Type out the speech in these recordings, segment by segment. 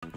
Put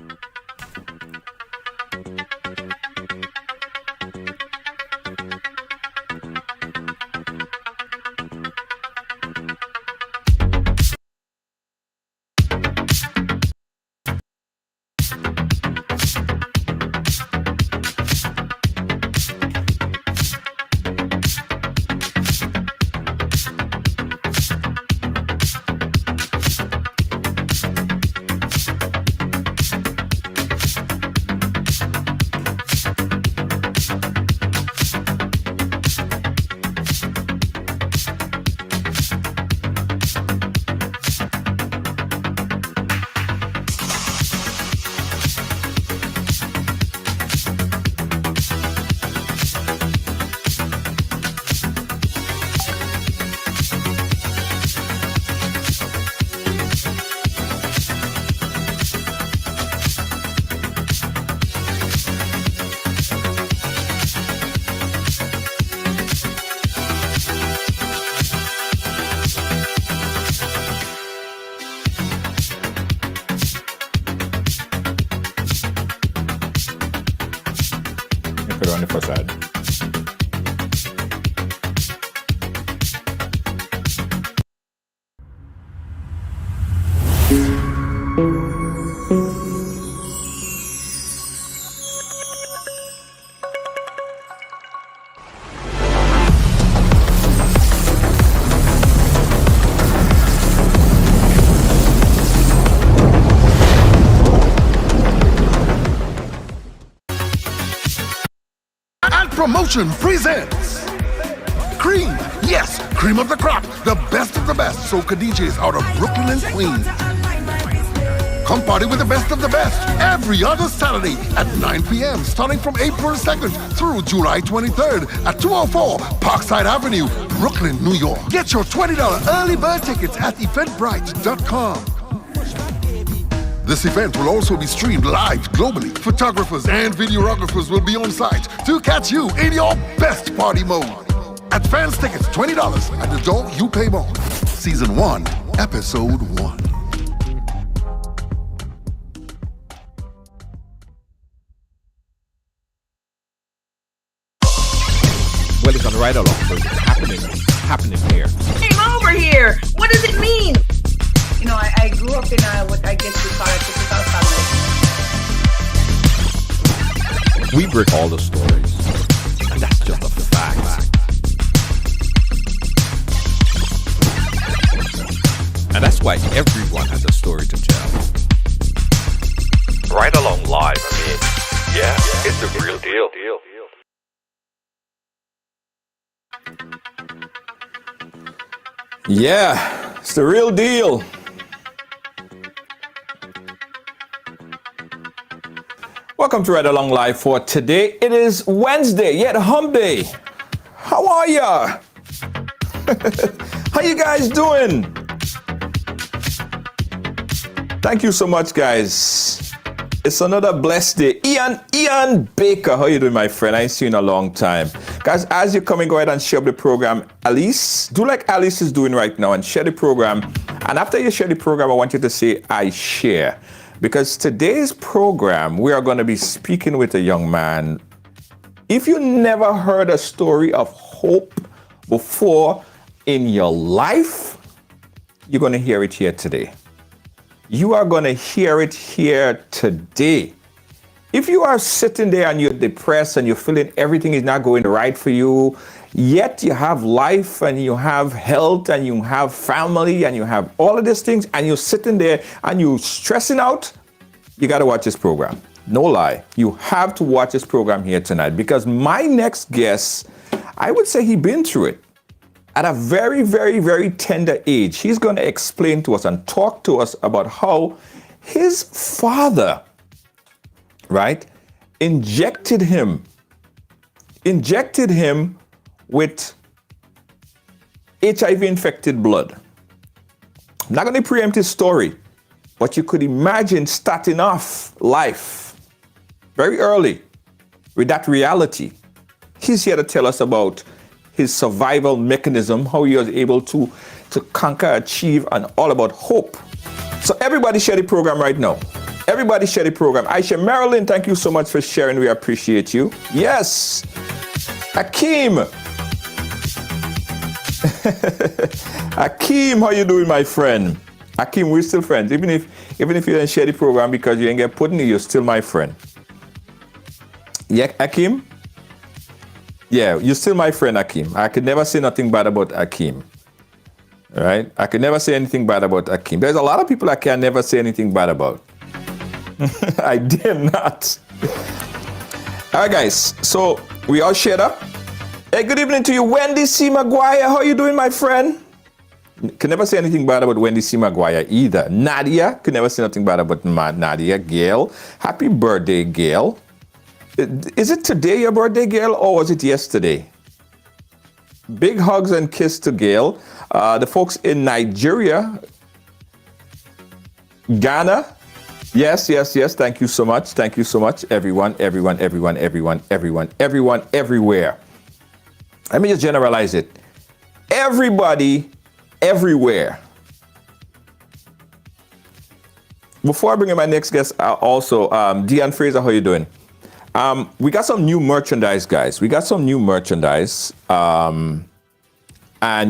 it on the first side. Promotion presents Cream. Yes, cream of the crop, the best of the best. Soca DJs out of Brooklyn and Queens. Come party with the best of the best every other Saturday at 9 p.m. starting from April 2nd through July 23rd at 204 Parkside Avenue, Brooklyn, New York. Get your $20 early bird tickets at eventbrite.com. This event will also be streamed live globally. Photographers and videographers will be on site to catch you in your best party mode. Advance tickets, $20. At the door, you pay more. Season 1, Episode 1. Well, it's on Ridealong, so it's happening here. Came over here. What does it mean? You know, I grew up in what I guess we call a typical family. We break all the stories, and that's just a fact. And that's why everyone has a story to tell. Ridealong live, I mean, yeah, it's the real deal. Yeah, it's the real deal. Welcome to Ridealong Live for today. It is Wednesday, yet hump day. How are ya? How you guys doing? Thank you so much, guys. It's another blessed day. Ian Baker, how you doing, my friend? I ain't seen you in a long time. Guys, as you're coming, go ahead and share the program. Alice, do like Alice is doing right now and share the program. And after you share the program, I want you to say, I share. Because today's program, we are going to be speaking with a young man. If you never heard a story of hope before in your life, you're going to hear it here today. You are going to hear it here today. If you are sitting there and you're depressed and you're feeling everything is not going right for you, yet you have life and you have health and you have family and you have all of these things and you're sitting there and you're stressing out, you got to watch this program. No lie. You have to watch this program here tonight because my next guest, I would say he's been through it. At a very, very, very tender age, he's going to explain to us and talk to us about how his father, right, injected him with HIV-infected blood. I'm not going to preempt his story, but you could imagine starting off life very early with that reality. He's here to tell us about his survival mechanism, how he was able to conquer, achieve, and all about hope. So everybody share the program right now. Everybody share the program. Aisha Marilyn, thank you so much for sharing. We appreciate you. Yes. Akeem. Akeem, how you doing, my friend? Akeem, we're still friends. Even if you didn't share the program because you didn't get put in it, you're still my friend. Yeah, Akeem? Yeah, you're still my friend, Akeem. I could never say nothing bad about Akeem. All right? I could never say anything bad about Akeem. There's a lot of people I can never say anything bad about. I dare not. All right, guys. So we all shared up. Hey, good evening to you, Wendy C. Maguire. How you doing, my friend? Can never say anything bad about Wendy C. Maguire either. Nadia, could never say nothing bad about Nadia. Gail, happy birthday, Gail. Is it today your birthday, Gail, or was it yesterday? Big hugs and kiss to Gail. The folks in Nigeria, Ghana. Yes. Thank you so much. Thank you so much, everyone, everywhere. Let me just generalize it. Everybody, everywhere. Before I bring in my next guest, also, Deanne Fraser, how you doing? We got some new merchandise, guys. We got some new merchandise. And,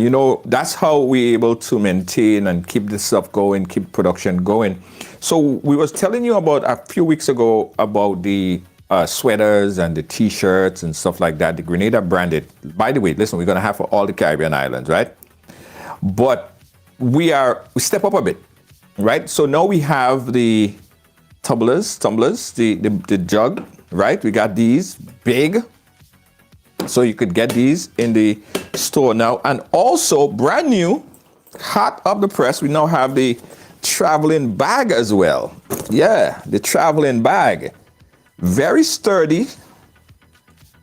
you know, that's how we're able to maintain and keep this stuff going, keep production going. So we was telling you about a few weeks ago about the sweaters and the T-shirts and stuff like that, the Grenada branded. By the way, listen, we're going to have for all the Caribbean islands, right? But we step up a bit, right? So now we have the tumblers, the jug, right? We got these big. So you could get these in the store now. And also brand new, hot off the press, we now have the traveling bag as well. Yeah, the traveling bag. Very sturdy.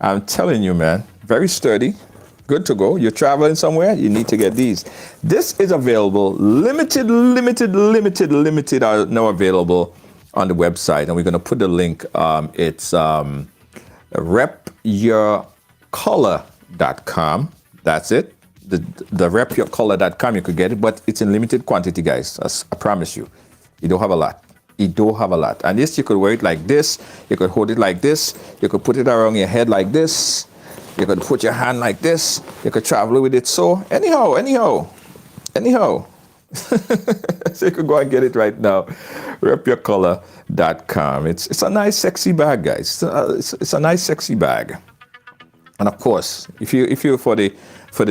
I'm telling you, man, very sturdy. Good to go. You're traveling somewhere, you need to get these. This is available, limited are now available on the website. And we're going to put the link. It's repyourcolor.com. That's it. The repyourcolor.com, you could get it, but it's in limited quantity, guys. I promise you. You don't have a lot. And this, you could wear it like this. You could hold it like this. You could put it around your head like this. You could put your hand like this. You could travel with it. So anyhow. So you could go and get it right now. Repyourcolor.com. It's a nice, sexy bag, guys. It's a nice, sexy bag. And of course, if you're for the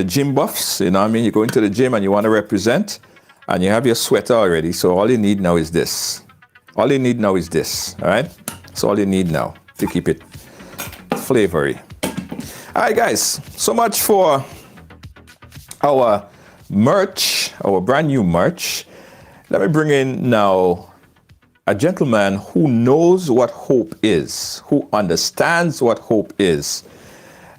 gym buffs, you know what I mean? You go into the gym and you want to represent, and you have your sweater already. So all you need now is this. All you need now is this. All right. So all you need now to keep it flavory. All right, guys. So much for our merch, our brand new merch. Let me bring in now a gentleman who knows what hope is, who understands what hope is.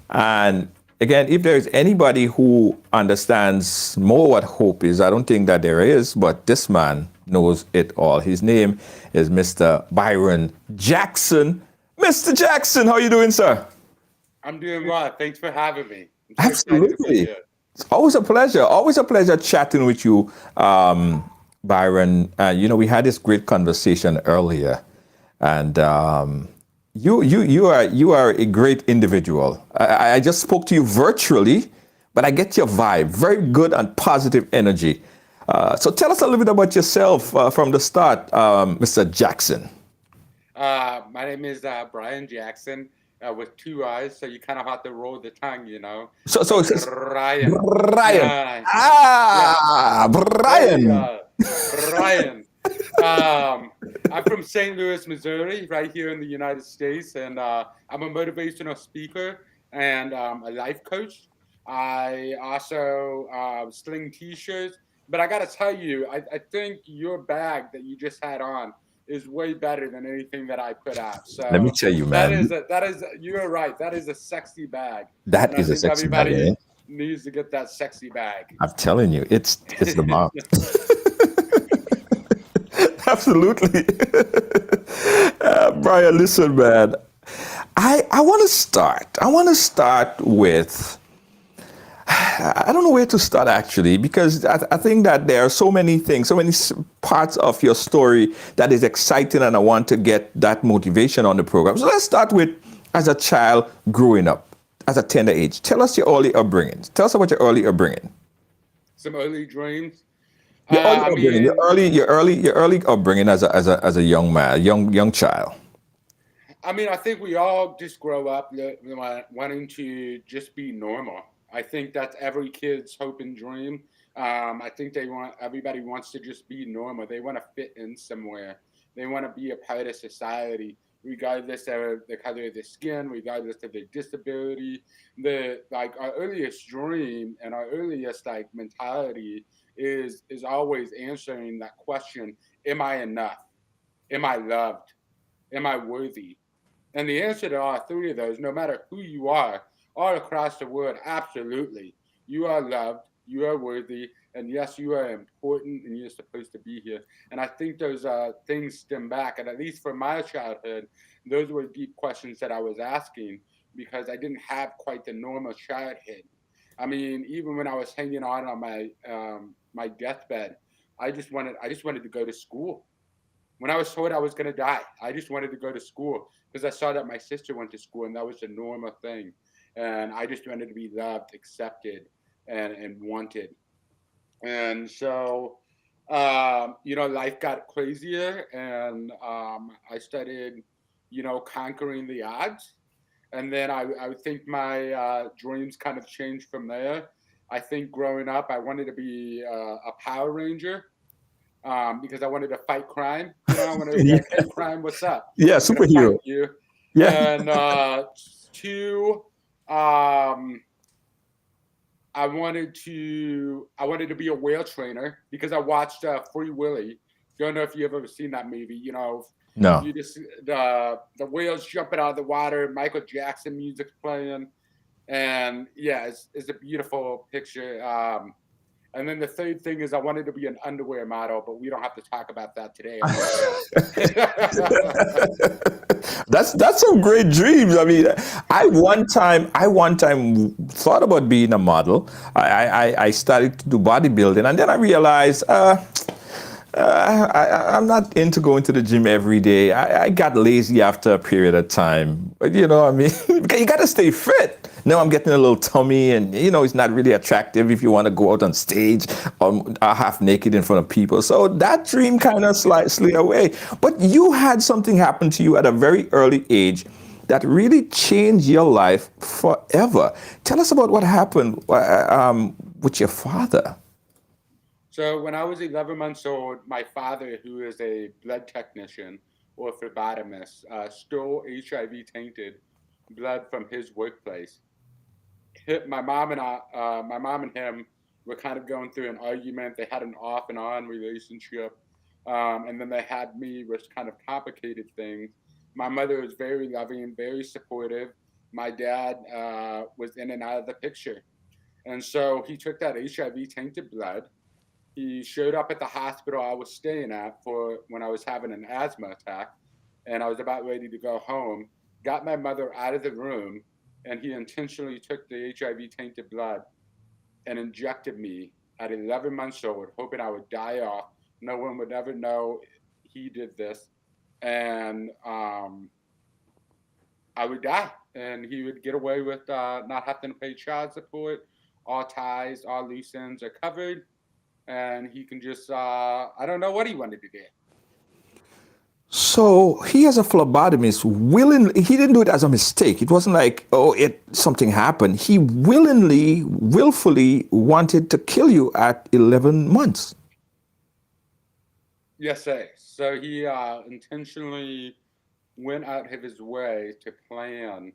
And again, if there is anybody who understands more what hope is, I don't think that there is, but this man knows it all. His name is Mr. Byron Jackson. Mr. Jackson, how are you doing, sir? I'm doing well. Thanks for having me. Absolutely. It's always a pleasure chatting with you, Byron. You know, we had this great conversation earlier, and you are a great individual. I just spoke to you virtually, but I get your vibe. Very good and positive energy. So tell us a little bit about yourself from the start, Mr. Jackson. My name is Brian Jackson with two eyes, so you kind of have to roll the tongue, you know. So it's Brian. Brian. Brian. I'm from St. Louis, Missouri, right here in the United States, and I'm a motivational speaker and a life coach. I also sling T-shirts, but I got to tell you, I think your bag that you just had on is way better than anything that I put out. So let me tell you, man. That is you're right. That is a sexy bag. That is a sexy bag. Everybody needs to get that sexy bag. I'm telling you, it's the bomb. Absolutely. Brian, listen, man. I want to start with, I don't know where to start actually, because I think that there are so many things, so many parts of your story that is exciting, and I want to get that motivation on the program. So let's start with as a child growing up, as a tender age. Tell us your early upbringing. Tell us about your early upbringing. Some early dreams. Your early I upbringing, mean, your early upbringing as a young man, young child. I think we all just grow up wanting to just be normal. I think that's every kid's hope and dream. I think everybody wants to just be normal. They want to fit in somewhere. They want to be a part of society, regardless of the color of their skin, regardless of their disability. Our earliest dream and our earliest mentality is always answering that question: Am I enough? Am I loved? Am I worthy? And the answer to all three of those, no matter who you are, all across the world, absolutely. You are loved, you are worthy, and yes, you are important, and you're supposed to be here. And I think those things stem back, and at least for my childhood, those were deep questions that I was asking because I didn't have quite the normal childhood. I mean, even when I was hanging on my my deathbed, I just wanted to go to school. When I was told I was going to die, I just wanted to go to school because I saw that my sister went to school and that was a normal thing. And I just wanted to be loved, accepted, and wanted. And so, life got crazier and I started, conquering the odds. And then I would think my dreams kind of changed from there. I think growing up, I wanted to be a Power Ranger because I wanted to fight crime. I wanted to be like, hey, crime, what's up? Yeah, I'm gonna superhero. fight you. Yeah. And two, I wanted to be a whale trainer because I watched Free Willy. Don't know if you've ever seen that movie. No. You just the whales jumping out of the water, Michael Jackson music's playing, and yeah, it's a beautiful picture. And then the third thing is I wanted to be an underwear model, but we don't have to talk about that today. That's some great dreams. I mean, I one time thought about being a model. I started to do bodybuilding, and then I realized I'm not into going to the gym every day. I got lazy after a period of time. But you got to stay fit. Now I'm getting a little tummy, and it's not really attractive if you want to go out on stage half naked in front of people. So that dream kind of slightly away. But you had something happen to you at a very early age that really changed your life forever. Tell us about what happened with your father. So when I was 11 months old, my father, who is a blood technician or phlebotomist, stole HIV-tainted blood from his workplace. My mom and him were kind of going through an argument. They had an off and on relationship, and then they had me, which kind of complicated things. My mother was very loving, very supportive. My dad was in and out of the picture, and so he took that HIV-tainted blood. He showed up at the hospital I was staying at for when I was having an asthma attack, and I was about ready to go home. Got my mother out of the room, and he intentionally took the HIV-tainted blood and injected me at 11 months old, hoping I would die off. No one would ever know he did this, and I would die, and he would get away with not having to pay child support. All ties, all loose ends are covered, and he can just, I don't know what he wanted to do. So he, as a phlebotomist, he didn't do it as a mistake. It wasn't like, something happened. He willfully wanted to kill you at 11 months. Yes, sir. So he intentionally went out of his way to plan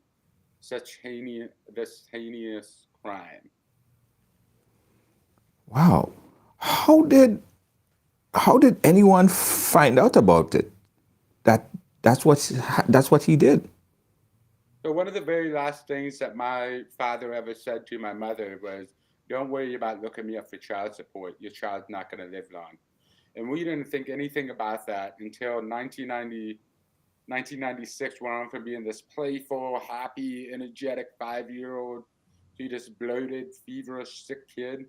this heinous crime. Wow. How did anyone find out about it? That's what he did. So one of the very last things that my father ever said to my mother was, "Don't worry about looking me up for child support. Your child's not going to live long." And we didn't think anything about that until 1996, went on from being this playful, happy, energetic 5-year-old to this bloated, feverish, sick kid.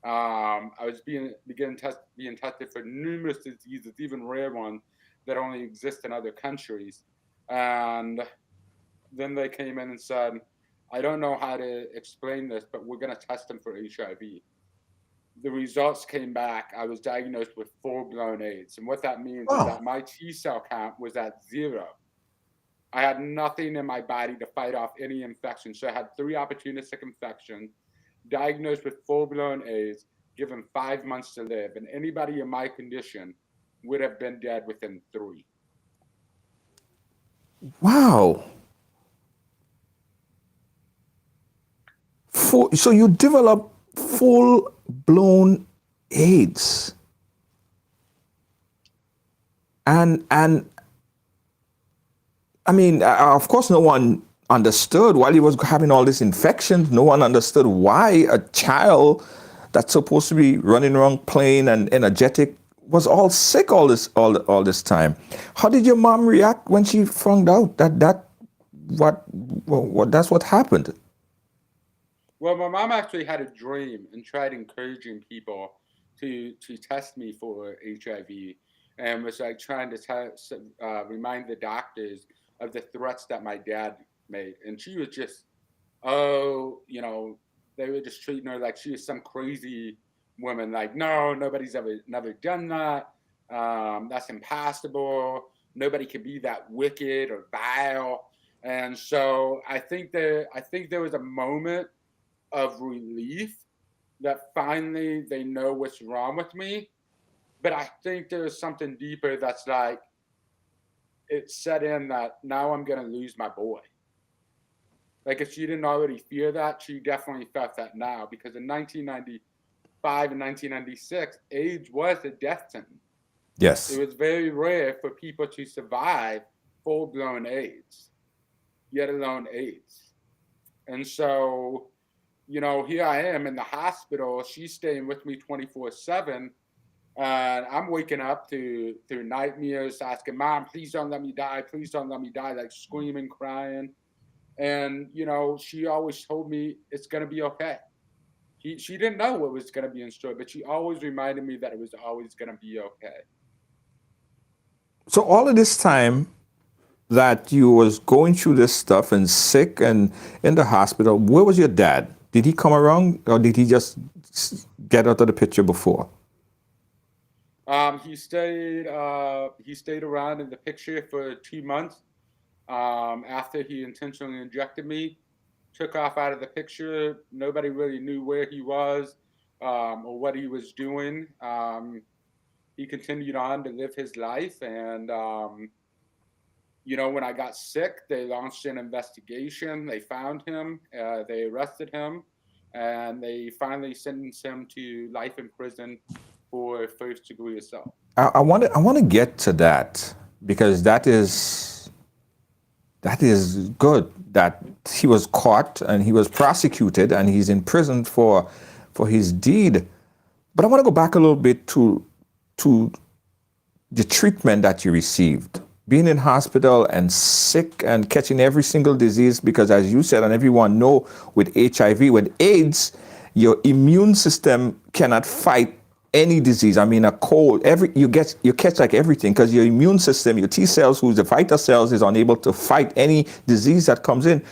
I was being tested for numerous diseases, even rare ones that only exist in other countries. And then they came in and said, I don't know how to explain this, but we're going to test him for HIV. The results came back. I was diagnosed with full-blown AIDS. And what that means is that my T cell count was at 0. I had nothing in my body to fight off any infection. So I had 3 opportunistic infections, diagnosed with full-blown AIDS, given 5 months to live. And anybody in my condition would have been dead within 3. Wow. So you develop full-blown AIDS. And I mean, of course, no one understood while he was having all these infections. No one understood why a child that's supposed to be running around playing and energetic was all sick all this time. How did your mom react when she found out that's what happened? Well, my mom actually had a dream and tried encouraging people to test me for HIV, and was like trying to remind the doctors of the threats that my dad made. And she was just, they were just treating her like she was some crazy woman. Like, no, nobody's never done that. That's impossible. Nobody can be that wicked or vile. And so I think there was a moment of relief that finally they know what's wrong with me. But I think there's something deeper that's like, it set in that now I'm going to lose my boy. Like, if she didn't already fear that, she definitely felt that now, because in 1995 and 1996, AIDS was a death sentence. Yes. It was very rare for people to survive full-blown AIDS, let alone AIDS. And so, here I am in the hospital. She's staying with me 24/7. And I'm waking up through nightmares, asking, Mom, please don't let me die. Please don't let me die, like screaming, crying. And, she always told me it's going to be okay. She didn't know what was going to be in store, but she always reminded me that it was always going to be okay. So all of this time that you was going through this stuff and sick and in the hospital, where was your dad? Did he come around, or did he just get out of the picture before? He stayed around in the picture for 2 months. After he intentionally injected me, took off out of the picture. Nobody really knew where he was or what he was doing. He continued on to live his life. And, when I got sick, they launched an investigation. They found him. They arrested him. And they finally sentenced him to life in prison for first-degree assault. I want to get to that, because that is good that he was caught and he was prosecuted and he's in prison for his deed. But I want to go back a little bit to the treatment that you received, being in hospital and sick and catching every single disease, because as you said, and everyone know, with HIV, with AIDS, your immune system cannot fight any disease. I mean, a cold, you catch like everything, because your immune system, your T cells, who's the fighter cells, is unable to fight any disease that comes in.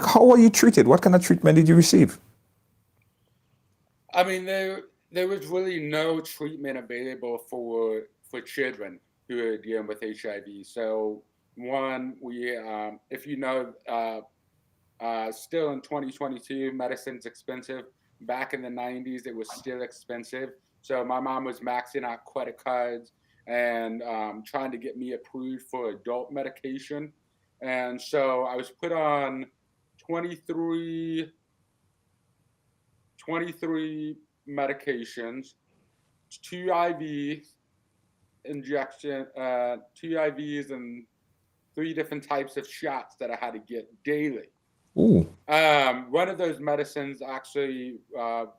How were you treated? What kind of treatment did you receive? I mean, there was really no treatment available for children who are dealing with HIV. So one, we, if you know, still in 2022, medicine's expensive. Back in the 90s, it was still expensive. So my mom was maxing out credit cards and trying to get me approved for adult medication. And so I was put on 23 medications, 2 IVs, 2 IVs and 3 different types of shots that I had to get daily. Ooh. One of those medicines actually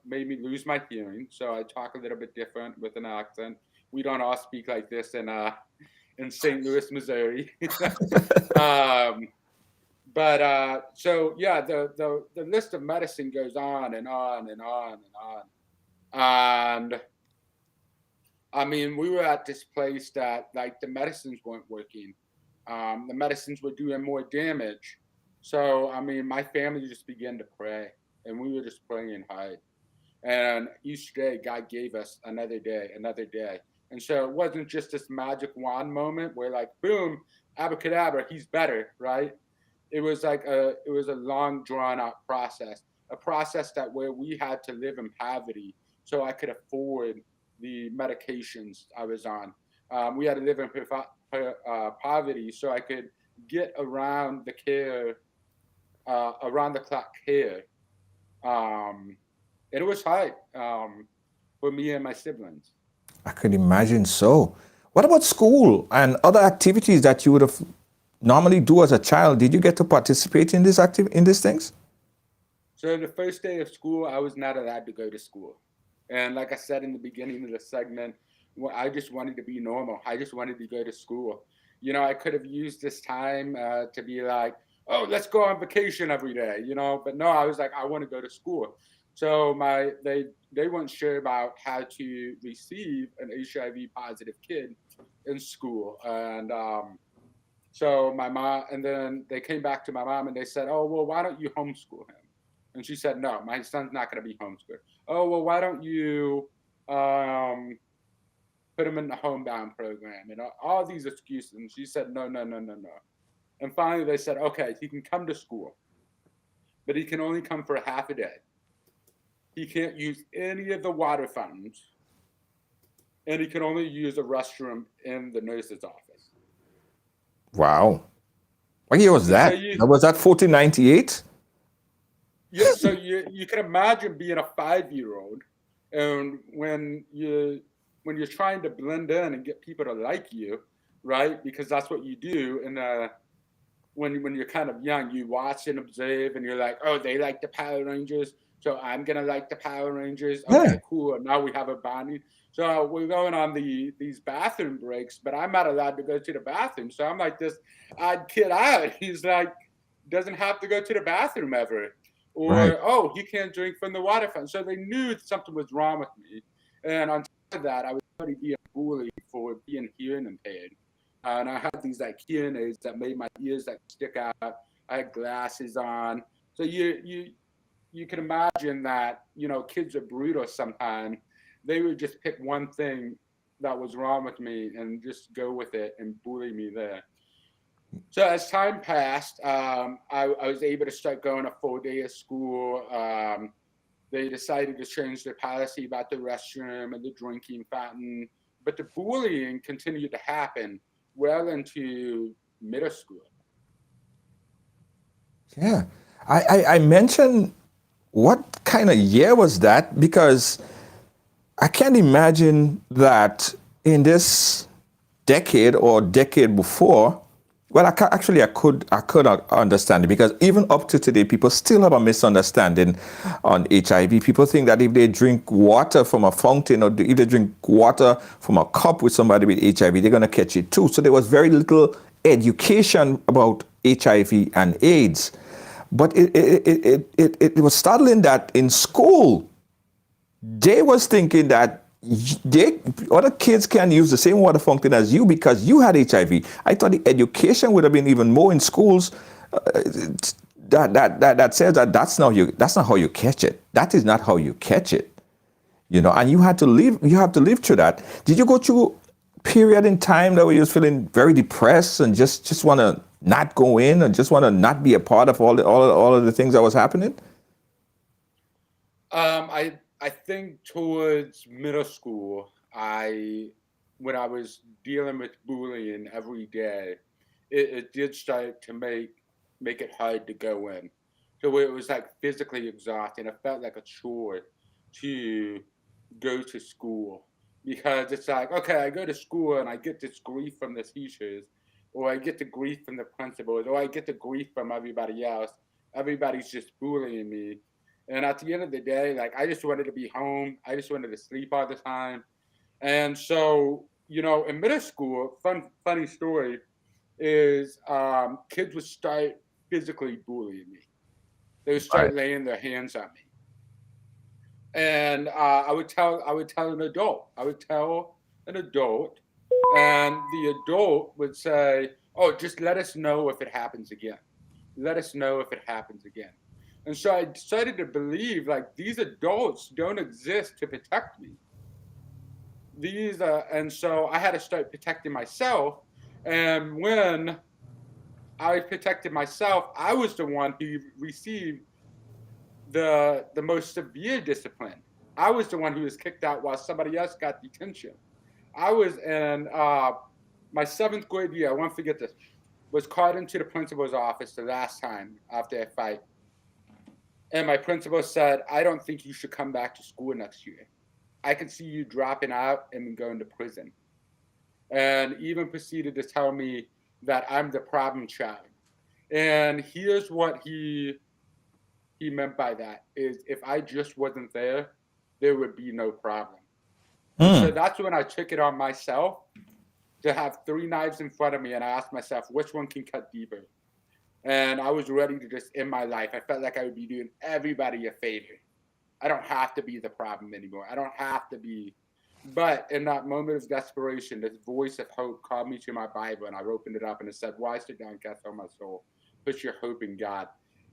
made me lose my hearing, so I talk a little bit different with an accent. We don't all speak like this in St. Louis, Missouri. But so yeah, the list of medicine goes on and on and on and on. And I mean, we were at this place that like the medicines weren't working. The medicines were doing more damage. So I mean, my family just began to pray, and we were just praying hard. And each day, God gave us another day, another day. And so it wasn't just this magic wand moment where like, boom, abracadabra, he's better, right? It was a long drawn out process, a process that where we had to live in poverty so I could afford the medications I was on. We had to live in poverty so I could get around the care, around the clock care. Um, and it was hard for me and my siblings. I could imagine so. What about school and other activities that you would have normally do as a child? Did you get to participate in in these things? So the first day of school, I was not allowed to go to school. And like I said in the beginning of the segment, I just wanted to be normal. I just wanted to go to school. You know, I could have used this time to be like, oh, let's go on vacation every day, you know, but no, I was like, I want to go to school. So they weren't sure about how to receive an HIV positive kid in school. And so my mom, and then they came back to my mom and they said, oh, well, why don't you homeschool him? And she said, no, my son's not going to be homeschooled. Oh, well, why don't you put him in the homebound program? And all these excuses. And she said, no, no, no, no, no. And finally they said, okay, he can come to school, but he can only come for half a day. He can't use any of the water fountains, and he can only use a restroom in the nurse's office. Wow. What year was that? Was that 1498? Yeah, so you can imagine being a 5-year-old, and when you're trying to blend in and get people to like you, right? Because that's what you do. And when you're kind of young, you watch and observe, and you're like, oh, they like the Power Rangers, so I'm gonna like the Power Rangers. Okay, Yeah. cool. And now we have a bonding. So we're going on these bathroom breaks, but I'm not allowed to go to the bathroom. So I'm like this odd kid out. He's like doesn't have to go to the bathroom ever. Or, Right. oh, he can't drink from the water fountain. So they knew something was wrong with me. And on top of that, I was already being bullied for being hearing impaired. And I had these like hearing aids that made my ears like stick out. I had glasses on. So you can imagine that, you know, kids are brutal sometimes. They would just pick one thing that was wrong with me and just go with it and bully me there. So as time passed, I was able to start going a full day of school. They decided to change their policy about the restroom and the drinking fountain, but the bullying continued to happen well into middle school. Yeah. I mentioned what kind of year was that, because I can't imagine that in this decade or decade before. Well, I could understand it, because even up to today, people still have a misunderstanding on HIV. People think that if they drink water from a fountain, or if they drink water from a cup with somebody with HIV, they're going to catch it too. So there was very little education about HIV and AIDS. But it was startling that in school, they was thinking that other kids can use the same water fountain as you because you had HIV. I thought the education would have been even more in schools that says that that's not how you catch it. That is not how you catch it. You know, and you have to live through that. Did you go through a period in time that where you was feeling very depressed and just want to not go in and just want to not be a part of all of the things that was happening? I think towards middle school, when I was dealing with bullying every day, it did start to make it hard to go in. So it was like physically exhausting. It felt like a chore to go to school, because it's like, okay, I go to school and I get this grief from the teachers, or I get the grief from the principals, or I get the grief from everybody else. Everybody's just bullying me. And at the end of the day, like, I just wanted to be home. I just wanted to sleep all the time. And so, you know, in middle school, funny story is kids would start physically bullying me. They would start laying their hands on me. And I would tell an adult. And the adult would say, "Oh, just let us know if it happens again. Let us know if it happens again." And so I decided to believe like these adults don't exist to protect me. And so I had to start protecting myself. And when I protected myself, I was the one who received the most severe discipline. I was the one who was kicked out while somebody else got detention. I was in my 7th grade year. I won't forget this. Was called into the principal's office the last time after a fight, and my principal said, "I don't think you should come back to school next year. I can see you dropping out and going to prison." And even proceeded to tell me that I'm the problem child. And here's what he meant by that is if I just wasn't there, there would be no problem. So that's when I took it on myself to have 3 knives in front of me, and I asked myself, which one can cut deeper? And I was ready to just end my life. I felt like I would be doing everybody a favor. I don't have to be the problem anymore. I don't have to be. But in that moment of desperation, this voice of hope called me to my Bible, and I opened it up, and it said, "Why sit down, cast on my soul? Put your hope in God."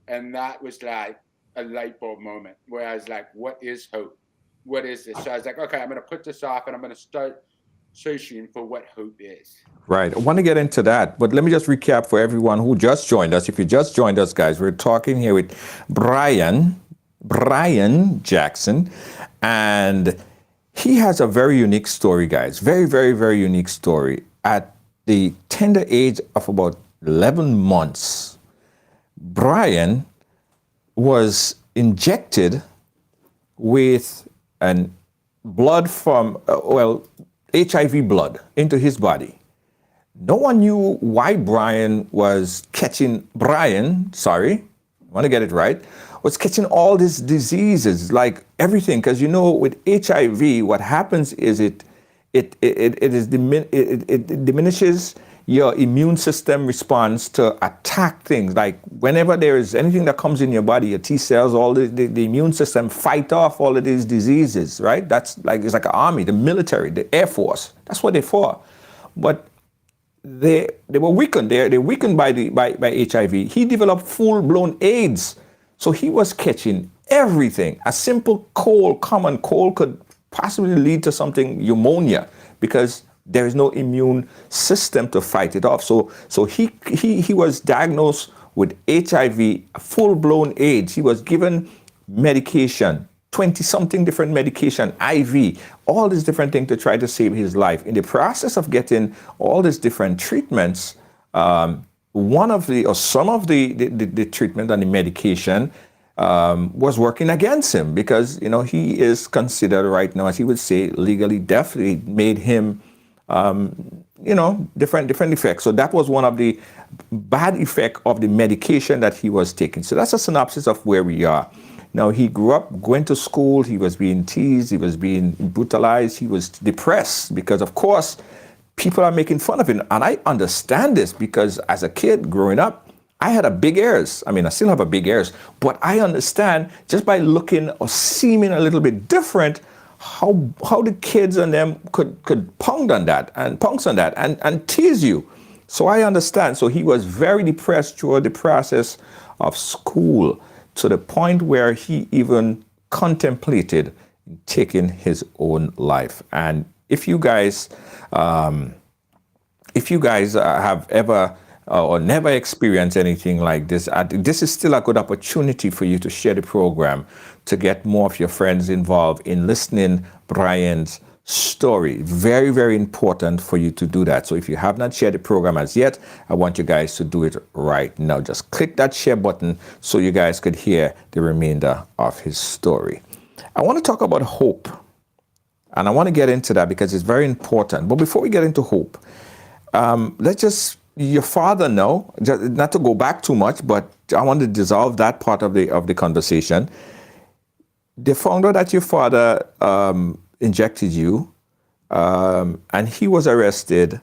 And that was like a light bulb moment where I was like, what is hope? What is this? So I was like, okay, I'm going to put this off, and I'm going to start searching for what hope is. Right. I want to get into that, but let me just recap for everyone who just joined us. If you just joined us, guys, we're talking here with Brian Jackson, and he has a very unique story, guys. Very, very, very unique story. At the tender age of about 11 months, Brian was injected with blood from, HIV blood into his body. No one knew why Brian was catching, was catching all these diseases, like everything. Because with HIV, what happens is it diminishes your immune system response to attack things. Like whenever there is anything that comes in your body, your T cells, all the immune system fight off all of these diseases, right? That's like, it's like an army, the military, the Air Force. That's what they're for. But they were weakened. They're weakened by HIV. He developed full-blown AIDS. So he was catching everything. A simple common cold could possibly lead to something pneumonia because there is no immune system to fight it off. So he was diagnosed with HIV, full-blown AIDS. He was given medication, 20-something different medication, IV, all these different things to try to save his life. In the process of getting all these different treatments, some of the treatment and the medication was working against him because, he is considered right now, as he would say, legally deaf. It made him different effects. So that was one of the bad effects of the medication that he was taking. So that's a synopsis of where we are. Now, he grew up going to school. He was being teased. He was being brutalized. He was depressed because, of course, people are making fun of him. And I understand this because as a kid growing up, I had a big ears. I mean, I still have a big ears, but I understand just by looking or seeming a little bit different, how the kids and them could pounce on that and tease you. So I understand. So he was very depressed throughout the process of school to the point where he even contemplated taking his own life. And if you guys have ever or never experienced anything like this, this is still a good opportunity for you to share the program to get more of your friends involved in listening Brian's story. Very, very important for you to do that. So if you have not shared the program as yet, I want you guys to do it right now. Just click that share button so you guys could hear the remainder of his story. I want to talk about hope. And I want to get into that because it's very important. But before we get into hope, your father know, not to go back too much, but I want to dissolve that part of the conversation. They found out that your father injected you, and he was arrested.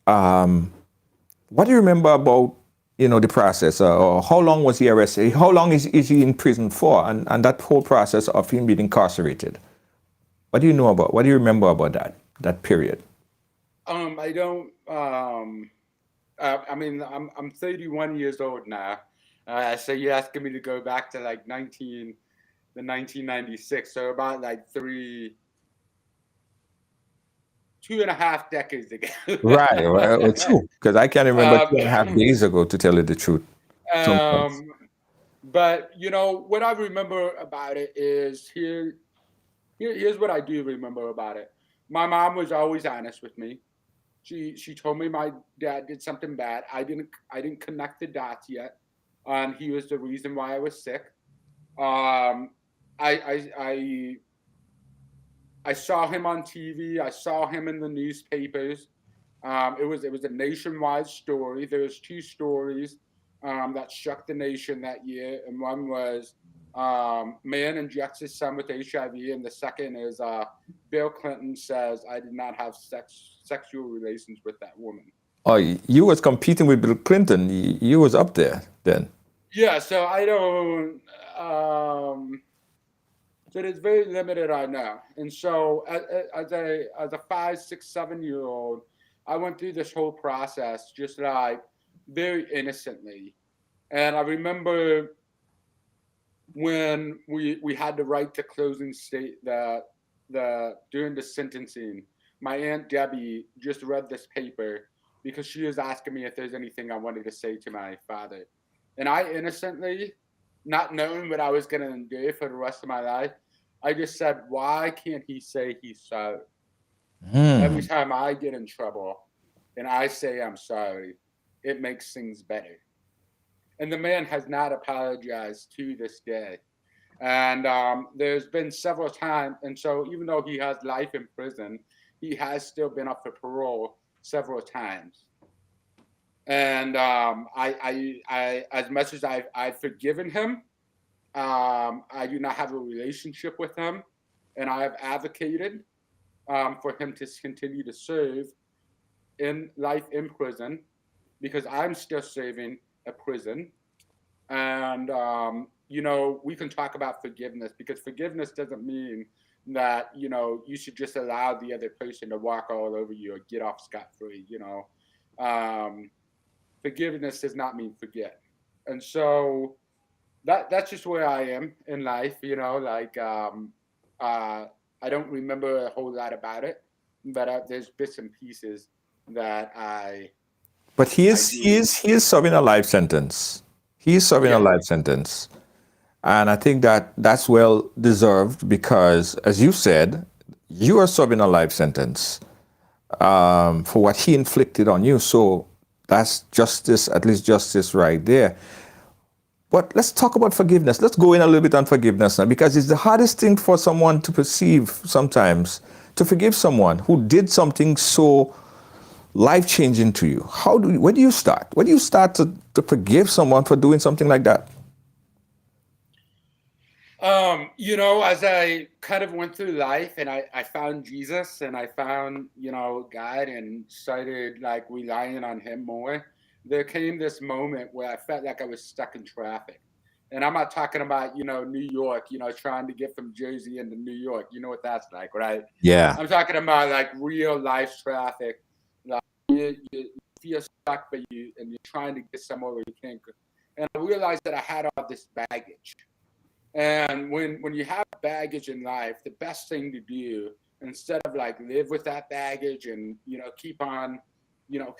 What do you remember about the process, or how long was he arrested? How long is he in prison for? And that whole process of him being incarcerated. What do you know about? What do you remember about that period? I don't. I mean, I'm 31 years old now. So you're asking me to go back to like 1996. So about like 2.5 decades ago. Right, well, true. Because I can't remember Um, 2.5 days ago, to tell you the truth. Sometimes. but what I remember about it is here's what I do remember about it. My mom was always honest with me. She told me my dad did something bad. I didn't connect the dots yet. He was the reason why I was sick. Um, I saw him on TV. I saw him in the newspapers. It was a nationwide story. There was 2 stories that shook the nation that year, and one was man injects his son with HIV, and the second is Bill Clinton says I did not have sexual relations with that woman. Oh, you was competing with Bill Clinton. You was up there then. Yeah, so I don't. So it's very limited, I know. And so as a 5, 6, 7-year-old, I went through this whole process just like very innocently. And I remember when we had to write the closing state during the sentencing, my Aunt Debbie just read this paper because she was asking me if there's anything I wanted to say to my father. And I innocently, not knowing what I was going to endure for the rest of my life, I just said, why can't he say he's sorry? Every time I get in trouble and I say I'm sorry, it makes things better. And the man has not apologized to this day. And there's been several times. And so even though he has life in prison, he has still been up for parole several times. And I as much as I've forgiven him, I do not have a relationship with him, and I have advocated for him to continue to serve in life in prison because I'm still serving a prison. And we can talk about forgiveness because forgiveness doesn't mean that you should just allow the other person to walk all over you or get off scot-free. Forgiveness does not mean forget. And so that's just where I am in life. I don't remember a whole lot about it, but there's bits and pieces that I. But he is serving a life sentence. He is serving a life sentence, and I think that's well deserved because, as you said, you are serving a life sentence for what he inflicted on you. So that's justice, at least justice, right there. But let's talk about forgiveness. Let's go in a little bit on forgiveness now, because it's the hardest thing for someone to perceive sometimes, to forgive someone who did something so life-changing to you. Where do you start? Where do you start to forgive someone for doing something like that? As I kind of went through life and I found Jesus and I found, God and started like relying on him more, there came this moment where I felt like I was stuck in traffic. And I'm not talking about, New York, trying to get from Jersey into New York. You know what that's like, right? Yeah. I'm talking about like real life traffic. Like you feel stuck, but you're trying to get somewhere where you can't go. And I realized that I had all this baggage. And when you have baggage in life, the best thing to do, instead of like live with that baggage and, keep on,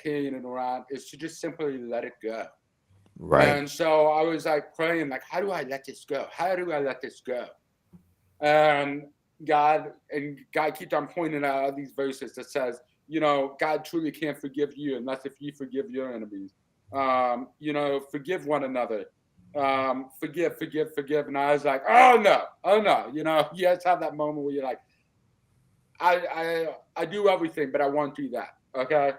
carrying it around, is to just simply let it go. Right. And so I was like praying, like, how do I let this go? How do I let this go? And God keeps on pointing out all these verses that says, God truly can't forgive you unless if you forgive your enemies. Forgive one another. Forgive. And I was like, oh no. You guys have that moment where you're like, I do everything, but I won't do that. Okay.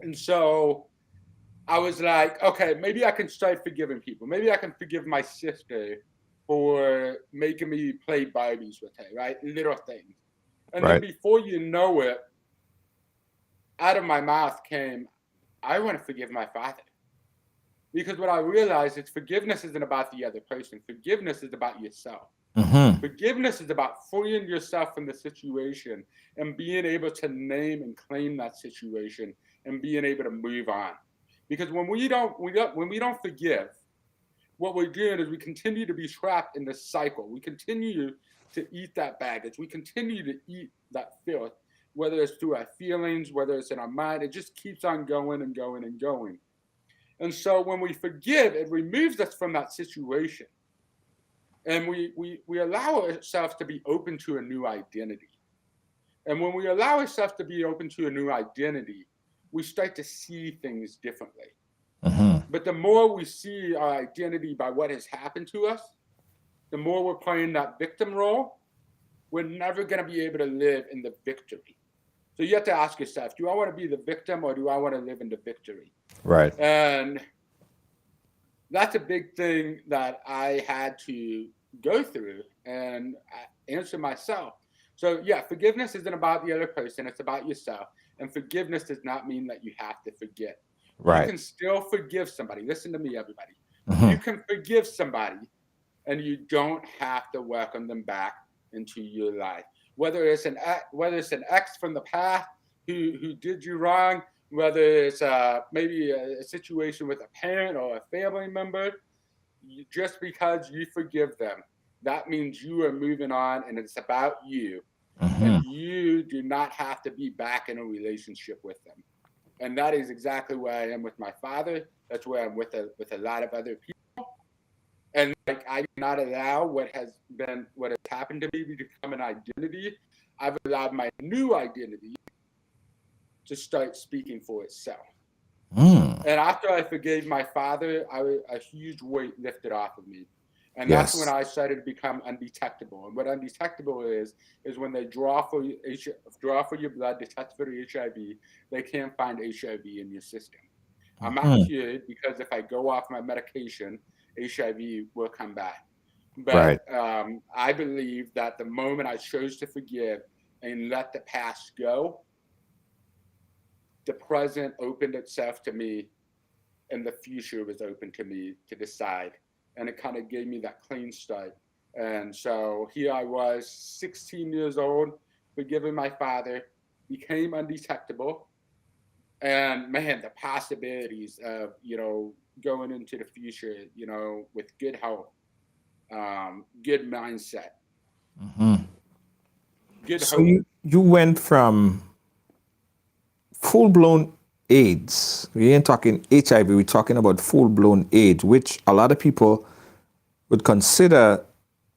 And so I was like, okay, maybe I can start forgiving people. Maybe I can forgive my sister for making me play Barbies with her, right? Little things. And then before you know it, out of my mouth came, I want to forgive my father. Because what I realized is forgiveness isn't about the other person. Forgiveness is about yourself. Forgiveness is about freeing yourself from the situation and being able to name and claim that situation and being able to move on. Because when we don't forgive, what we're doing is we continue to be trapped in this cycle. We continue to eat that baggage. We continue to eat that filth, whether it's through our feelings, whether it's in our mind. It just keeps on going and going and going. And so when we forgive, it removes us from that situation. And we allow ourselves to be open to a new identity. And when we allow ourselves to be open to a new identity, we start to see things differently. But the more we see our identity by what has happened to us, the more we're playing that victim role, we're never going to be able to live in the victory. So you have to ask yourself, do I want to be the victim or do I want to live in the victory? Right. And that's a big thing that I had to go through and answer myself. So yeah, forgiveness isn't about the other person, it's about yourself. And forgiveness does not mean that you have to forget. Right. You can still forgive somebody. Listen to me, everybody. You can forgive somebody and you don't have to welcome them back into your life. Whether it's an ex from the past who did you wrong, whether it's maybe a situation with a parent or a family member, just because you forgive them, that means you are moving on and it's about you. And you do not have to be back in a relationship with them. And that is exactly where I am with my father. That's where I'm with a lot of other people. And like, I do not allow what has happened to me to become an identity. I've allowed my new identity to start speaking for itself. And after I forgave my father, a huge weight lifted off of me. And that's when I started to become undetectable. And what undetectable is when they draw for your blood to test for the HIV, they can't find HIV in your system. I'm not cured because if I go off my medication, HIV will come back. But I believe that the moment I chose to forgive and let the past go, the present opened itself to me and the future was open to me to decide. And it kind of gave me that clean start. And so here I was, 16 years old, forgiving my father, became undetectable. And man, the possibilities of, going into the future, with good health, good mindset, good So hope. you went from full-blown AIDS. We ain't talking HIV, we're talking about full-blown AIDS, which a lot of people would consider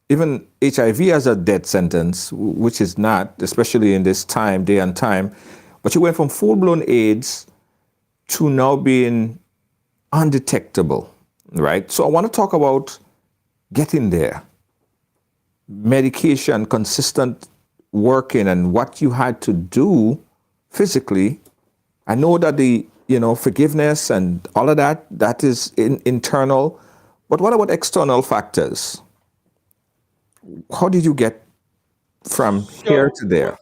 even HIV as a death sentence, which is not, especially in this day and time. But you went from full-blown AIDS to now being undetectable, right? So I want to talk about getting there. Medication, consistent working, and what you had to do physically. I know that the forgiveness and all of that is internal, but what about external factors? How did you get from here to there?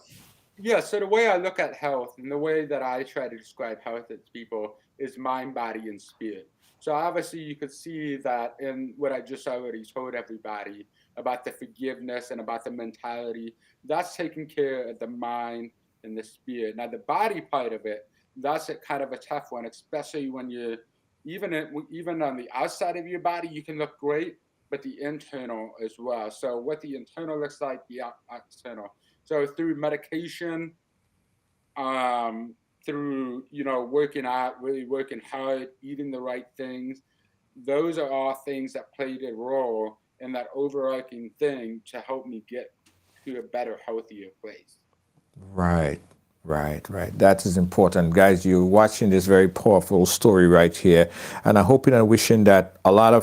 Yeah, so the way I look at health and the way that I try to describe health to people is mind, body, and spirit. So obviously you could see that in what I just already told everybody about the forgiveness and about the mentality, that's taking care of the mind and the spirit. Now the body part of it, that's kind of a tough one, especially when you're even on the outside of your body, you can look great, but the internal as well. So what the internal looks like, the external. So through medication, through working out, really working hard, eating the right things, those are all things that played a role in that overarching thing to help me get to a better, healthier place. Right. That is important. Guys, you're watching this very powerful story right here. And I'm hoping and wishing that a lot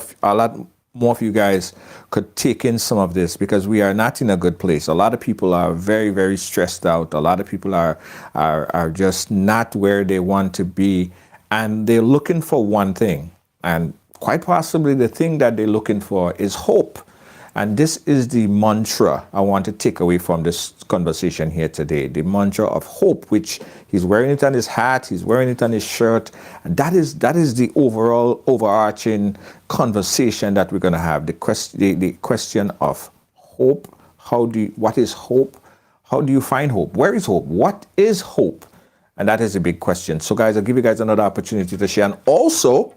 more of you guys could take in some of this, because we are not in a good place. A lot of people are very, very stressed out. A lot of people are just not where they want to be. And they're looking for one thing. And quite possibly the thing that they're looking for is hope. And this is the mantra I want to take away from this conversation here today. The mantra of hope, which he's wearing it on his hat, he's wearing it on his shirt. And that is the overall overarching conversation that we're going to have. The question of hope. What is hope? How do you find hope? Where is hope? What is hope? And that is a big question. So guys, I'll give you guys another opportunity to share. And also,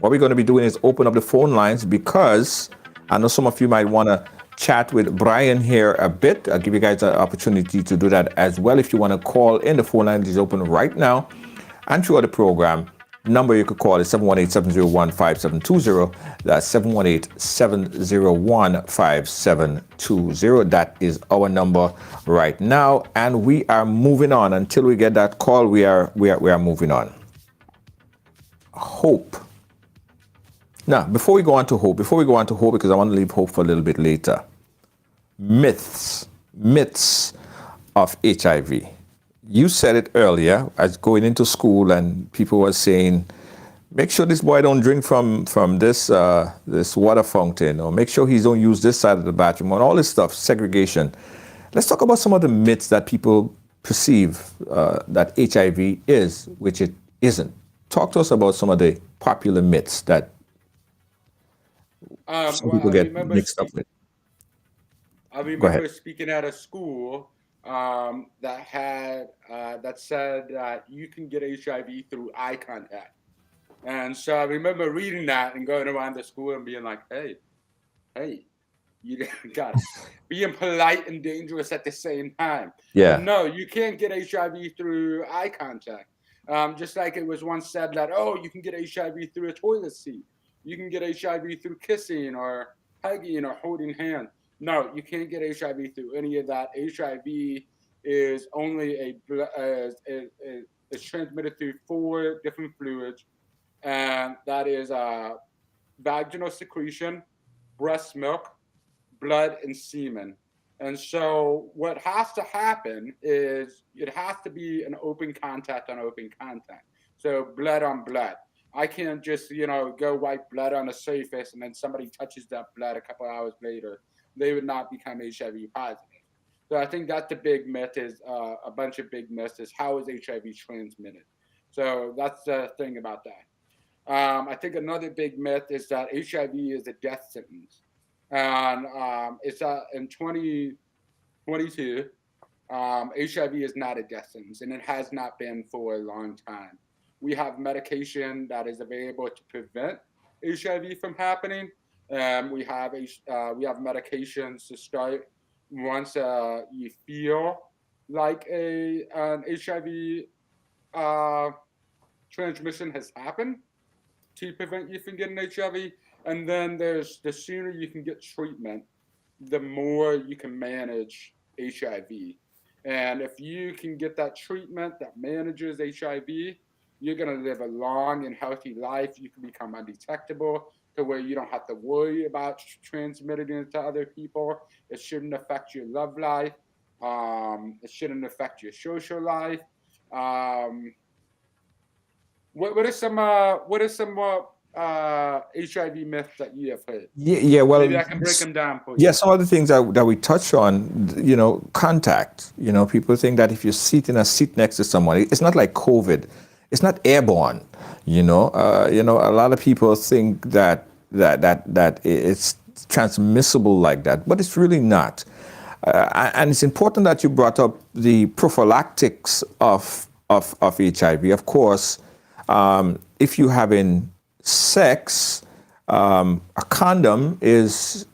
what we're going to be doing is open up the phone lines, because I know some of you might want to chat with Brian here a bit. I'll give you guys an opportunity to do that as well. If you want to call in, the phone line is open right now. And throughout the program, number you could call is 718-701-5720. That's 718-701-5720. That is our number right now. And we are moving on. Until we get that call, we are moving on. Hope. Now, before we go on to hope, because I want to leave hope for a little bit later. Myths of HIV. You said it earlier, as going into school, and people were saying, make sure this boy don't drink from this water fountain, or make sure he don't use this side of the bathroom, and all this stuff, segregation. Let's talk about some of the myths that people perceive that HIV is, which it isn't. Talk to us about some of the popular myths that some people get mixed up with. I remember speaking at a school that said that you can get HIV through eye contact. And so I remember reading that and going around the school and being like, hey, you got it. Being polite and dangerous at the same time. Yeah. But no, you can't get HIV through eye contact. Just like it was once said that, you can get HIV through a toilet seat. You can get HIV through kissing or hugging or holding hands. No, you can't get HIV through any of that. HIV is only it's transmitted through 4 different fluids, and that is vaginal secretion, breast milk, blood, and semen. And so what has to happen is it has to be an open contact on open contact. So blood on blood. I can't just, go wipe blood on the surface and then somebody touches that blood a couple hours later. They would not become HIV positive. So I think that's the big myth, is a bunch of big myths, is how is HIV transmitted? So that's the thing about that. I think another big myth is that HIV is a death sentence. And it's in 2022, HIV is not a death sentence, and it has not been for a long time. We have medication that is available to prevent HIV from happening. We have medications to start once you feel like an HIV transmission has happened, to prevent you from getting HIV. And then there's the sooner you can get treatment, the more you can manage HIV. And if you can get that treatment that manages HIV, you're going to live a long and healthy life. You can become undetectable to where you don't have to worry about transmitting it to other people. It shouldn't affect your love life. It shouldn't affect your social life. What are some HIV myths that you have heard? Yeah. Well, maybe I can break them down for you. Yeah, some of the things that we touched on, contact. People think that if you sit in a seat next to someone, it's not like COVID. It's not airborne. A lot of people think that it's transmissible like that, but it's really not. And it's important that you brought up the prophylactics of HIV. Of course, if you're having sex, a condom is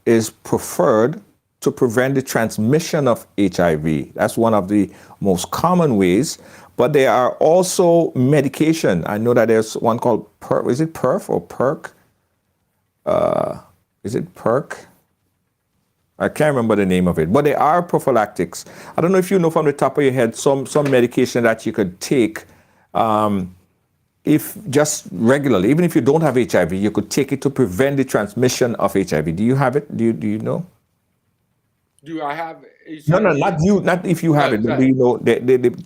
preferred to prevent the transmission of HIV. That's one of the most common ways. But there are also medication. I know that there's one called PERF. Is it PERF or PERC? Is it PERC? I can't remember the name of it. But there are prophylactics. I don't know if you know from the top of your head some medication that you could take if just regularly, even if you don't have HIV, you could take it to prevent the transmission of HIV. Do you have it? Do you know? Do I have HIV? No, not you. Not if you have it. But do you know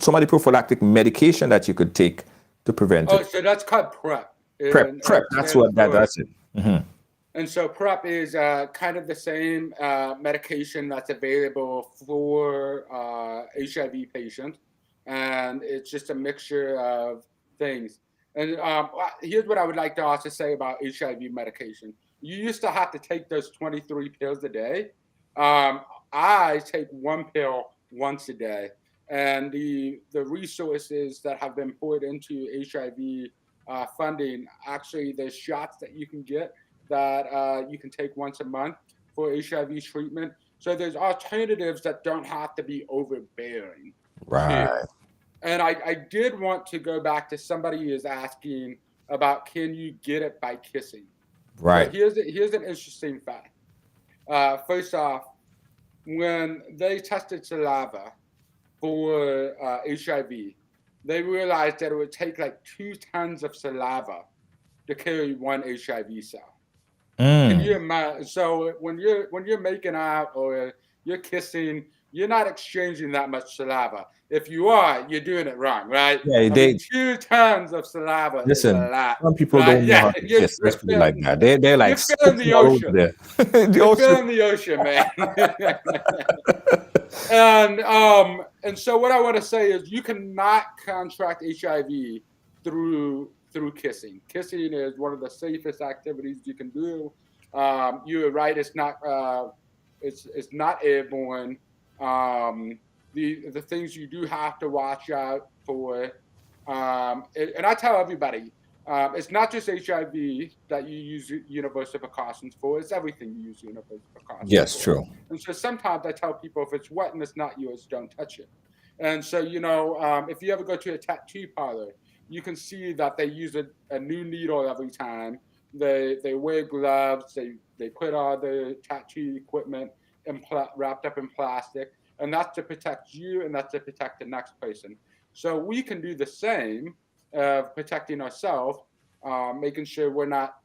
some of the prophylactic medication that you could take to prevent it? So that's called PrEP. PrEP. That's it. Mm-hmm. And so PrEP is kind of the same medication that's available for HIV patients. And it's just a mixture of things. And here's what I would like to also say about HIV medication. You used to have to take those 23 pills a day. I take one pill once a day. And the resources that have been poured into HIV funding, actually, there's shots that you can get that you can take once a month for HIV treatment. So there's alternatives that don't have to be overbearing. Right. And I did want to go back to somebody is asking about, can you get it by kissing? Right. So here's an interesting fact. First off, when they tested saliva for HIV, they realized that it would take like 2 tons of saliva to carry one HIV cell. Can you imagine? So when you're making out or you're kissing, you're not exchanging that much saliva. If you are, you're doing it wrong, right? Yeah, I mean, 2 tons of saliva is a listen, lot. some people right? don't know how to kiss. Let's put it like that. They're like You're filling the ocean. there. The You're ocean. filling the ocean, man. And so what I want to say is you cannot contract HIV through kissing. Kissing is one of the safest activities you can do. You're right; it's not airborne. The things you do have to watch out for, and I tell everybody, it's not just HIV that you use universal precautions for. It's everything you use universal precautions Yes, for. true. And so sometimes I tell people, if it's wet and it's not yours, don't touch it. And so, if you ever go to a tattoo parlor, you can see that they use a new needle every time. They wear gloves. They put all the tattoo equipment wrapped up in plastic, and that's to protect you, and that's to protect the next person. So we can do the same of protecting ourselves, making sure we're not,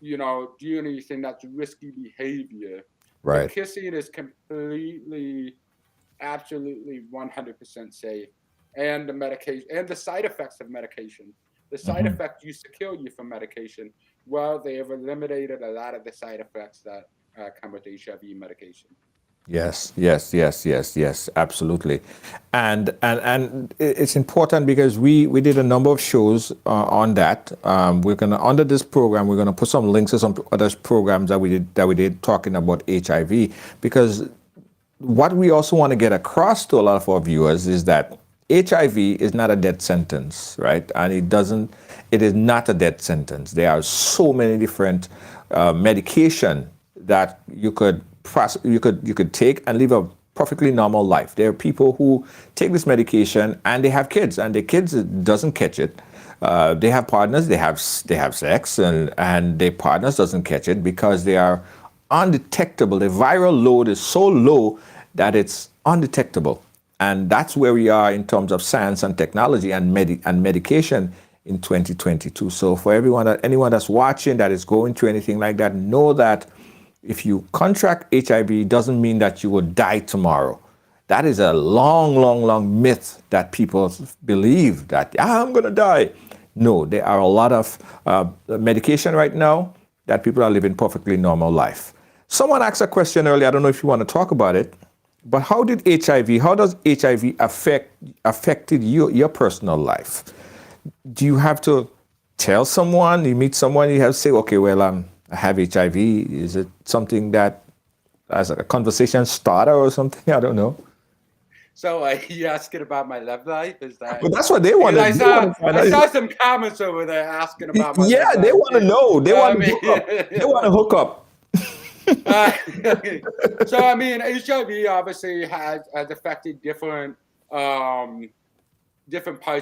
doing anything that's risky behavior. Right. But kissing is completely, absolutely 100% safe. And the medication and the side effects of medication. The side effects used to kill you from medication. Well, they have eliminated a lot of the side effects that come with HIV medication. Yes, absolutely, and it's important because we did a number of shows on that. We're gonna under this program we're gonna put some links to some other programs that we did talking about HIV, because what we also want to get across to a lot of our viewers is that HIV is not a death sentence, right? And it is not a death sentence. There are so many different medication that you could take and live a perfectly normal life. There are people who take this medication and they have kids, and their kids doesn't catch it. They have partners, they have sex, and their partners doesn't catch it because they are undetectable. The viral load is so low that it's undetectable. And that's where we are in terms of science and technology and medication in 2022. So for anyone that's watching that is going through anything like that, know that if you contract HIV, it doesn't mean that you will die tomorrow. That is a long myth that people believe that, I'm going to die. No, there are a lot of medication right now that people are living perfectly normal life. Someone asked a question earlier, I don't know if you want to talk about it, but how does HIV affected your personal life? Do you have to tell someone, you meet someone, you have to say, okay, well, I have HIV. Is it something that as a conversation starter or something? I don't know. So you asking about my love life? Is that? Well, that's what they want to. I saw some comments over there asking about my love life. They want to know. They want to hook up. They want to hook up. So I mean, HIV obviously has affected different parts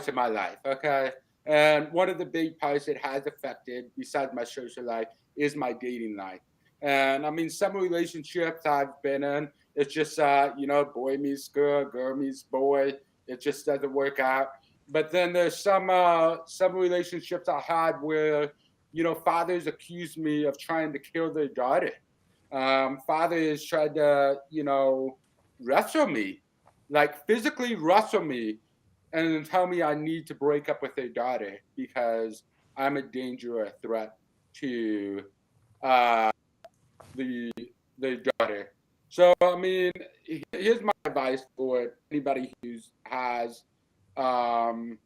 of my life. Okay, and one of the big parts it has affected, besides my social life, is my dating life. And I mean, some relationships I've been in, it's just boy meets girl, girl meets boy. It just doesn't work out. But then there's some relationships I had where fathers accused me of trying to kill their daughter. Fathers tried to, wrestle me, like physically wrestle me, and then tell me I need to break up with their daughter because I'm a danger or a threat to the daughter. So I mean, here's my advice for anybody who has an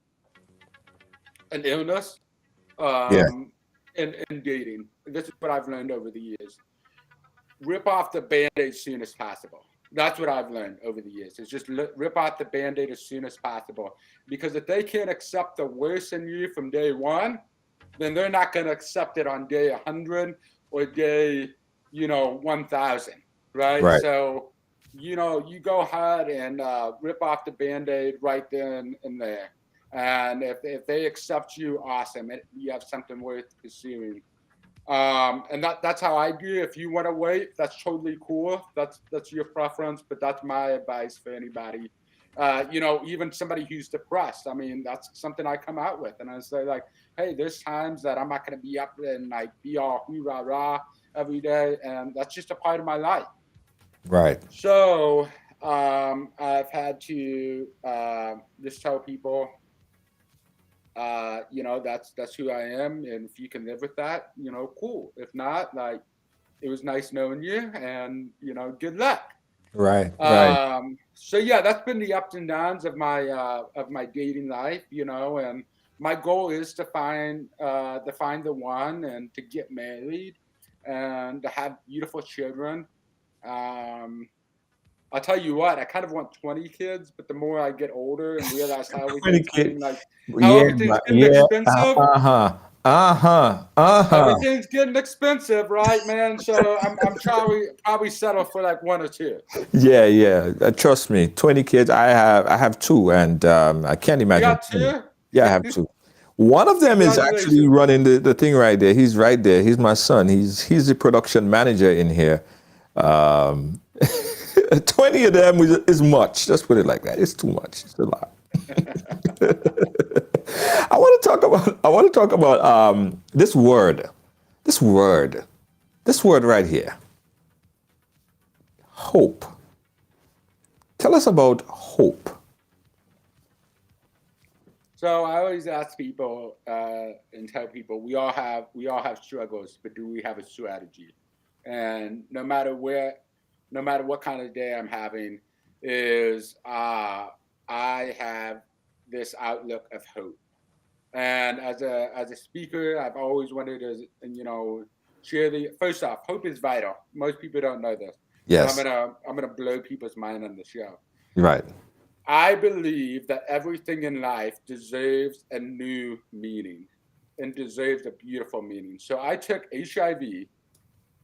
illness Yeah. in dating. This is what I've learned over the years. Rip off the Band-Aid as soon as possible. That's what I've learned over the years. Is just rip off the Band-Aid as soon as possible. Because if they can't accept the worst in you from day one, then they're not going to accept it on day 100 or day, 1,000, right? Right. So, you go ahead and rip off the Band-Aid right then and there. And if they accept you, awesome. You have something worth pursuing. And that's how I do. If you want to wait, that's totally cool. That's your preference, but that's my advice for anybody. Even somebody who's depressed. I mean, that's something I come out with, and I say like, hey, there's times that I'm not going to be up and like be all hoorah rah every day, and that's just a part of my life. Right. So I've had to just tell people. That's who I am, and if you can live with that, cool. If not, like, it was nice knowing you, and good luck. Right. So yeah, that's been the ups and downs of my dating life, and my goal is to find the one and to get married and to have beautiful children. I'll tell you what, I kind of want 20 kids, but the more I get older and realize how everything's getting expensive. Everything's getting expensive, right, man? So I'm probably settle for like one or two. Yeah. Trust me, 20 kids. I have two, and I can't imagine. You got two? Yeah, I have two. One of them is actually running the thing right there. He's right there. He's my son. He's the production manager in here. 20 of them is much. Let's put it like that. It's too much. It's a lot. I want to talk about this word. This word right here. Hope. Tell us about hope. So I always ask people and tell people we all have struggles, but do we have a strategy? And no matter what kind of day I'm having, is I have this outlook of hope. And as a speaker, I've always wanted to, share first off, hope is vital. Most people don't know this. Yes. So I'm gonna blow people's mind on the show. Right. I believe that everything in life deserves a new meaning and deserves a beautiful meaning. So I took HIV.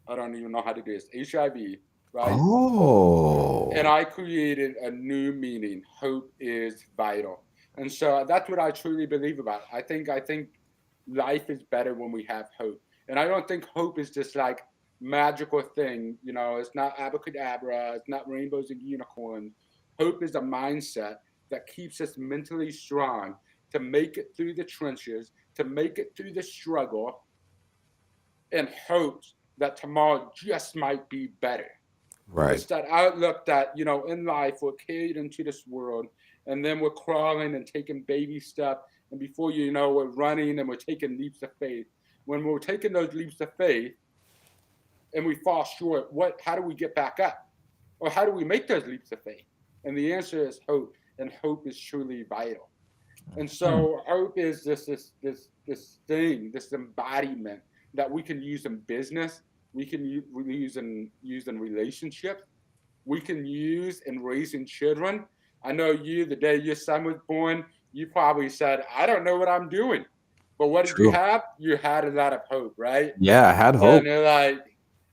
I don't even know how to do this. HIV, right? Oh. And I created a new meaning. Hope is vital. And so that's what I truly believe about. I think life is better when we have hope. And I don't think hope is just like magical thing. It's not abracadabra. It's not rainbows and unicorns. Hope is a mindset that keeps us mentally strong to make it through the trenches, to make it through the struggle, and hopes that tomorrow just might be better. Right. It's that outlook that, in life we're carried into this world, and then we're crawling and taking baby steps, and before you know, we're running and we're taking leaps of faith. When we're taking those leaps of faith and we fall short, how do we get back up? Or how do we make those leaps of faith? And the answer is hope, and hope is truly vital. And so hope is this thing, this embodiment that we can use in business, we can use in relationships, we can use in raising children. I know the day your son was born, you probably said, I don't know what I'm doing. But what did you have? You had a lot of hope, right? Yeah, I had hope. And you're like,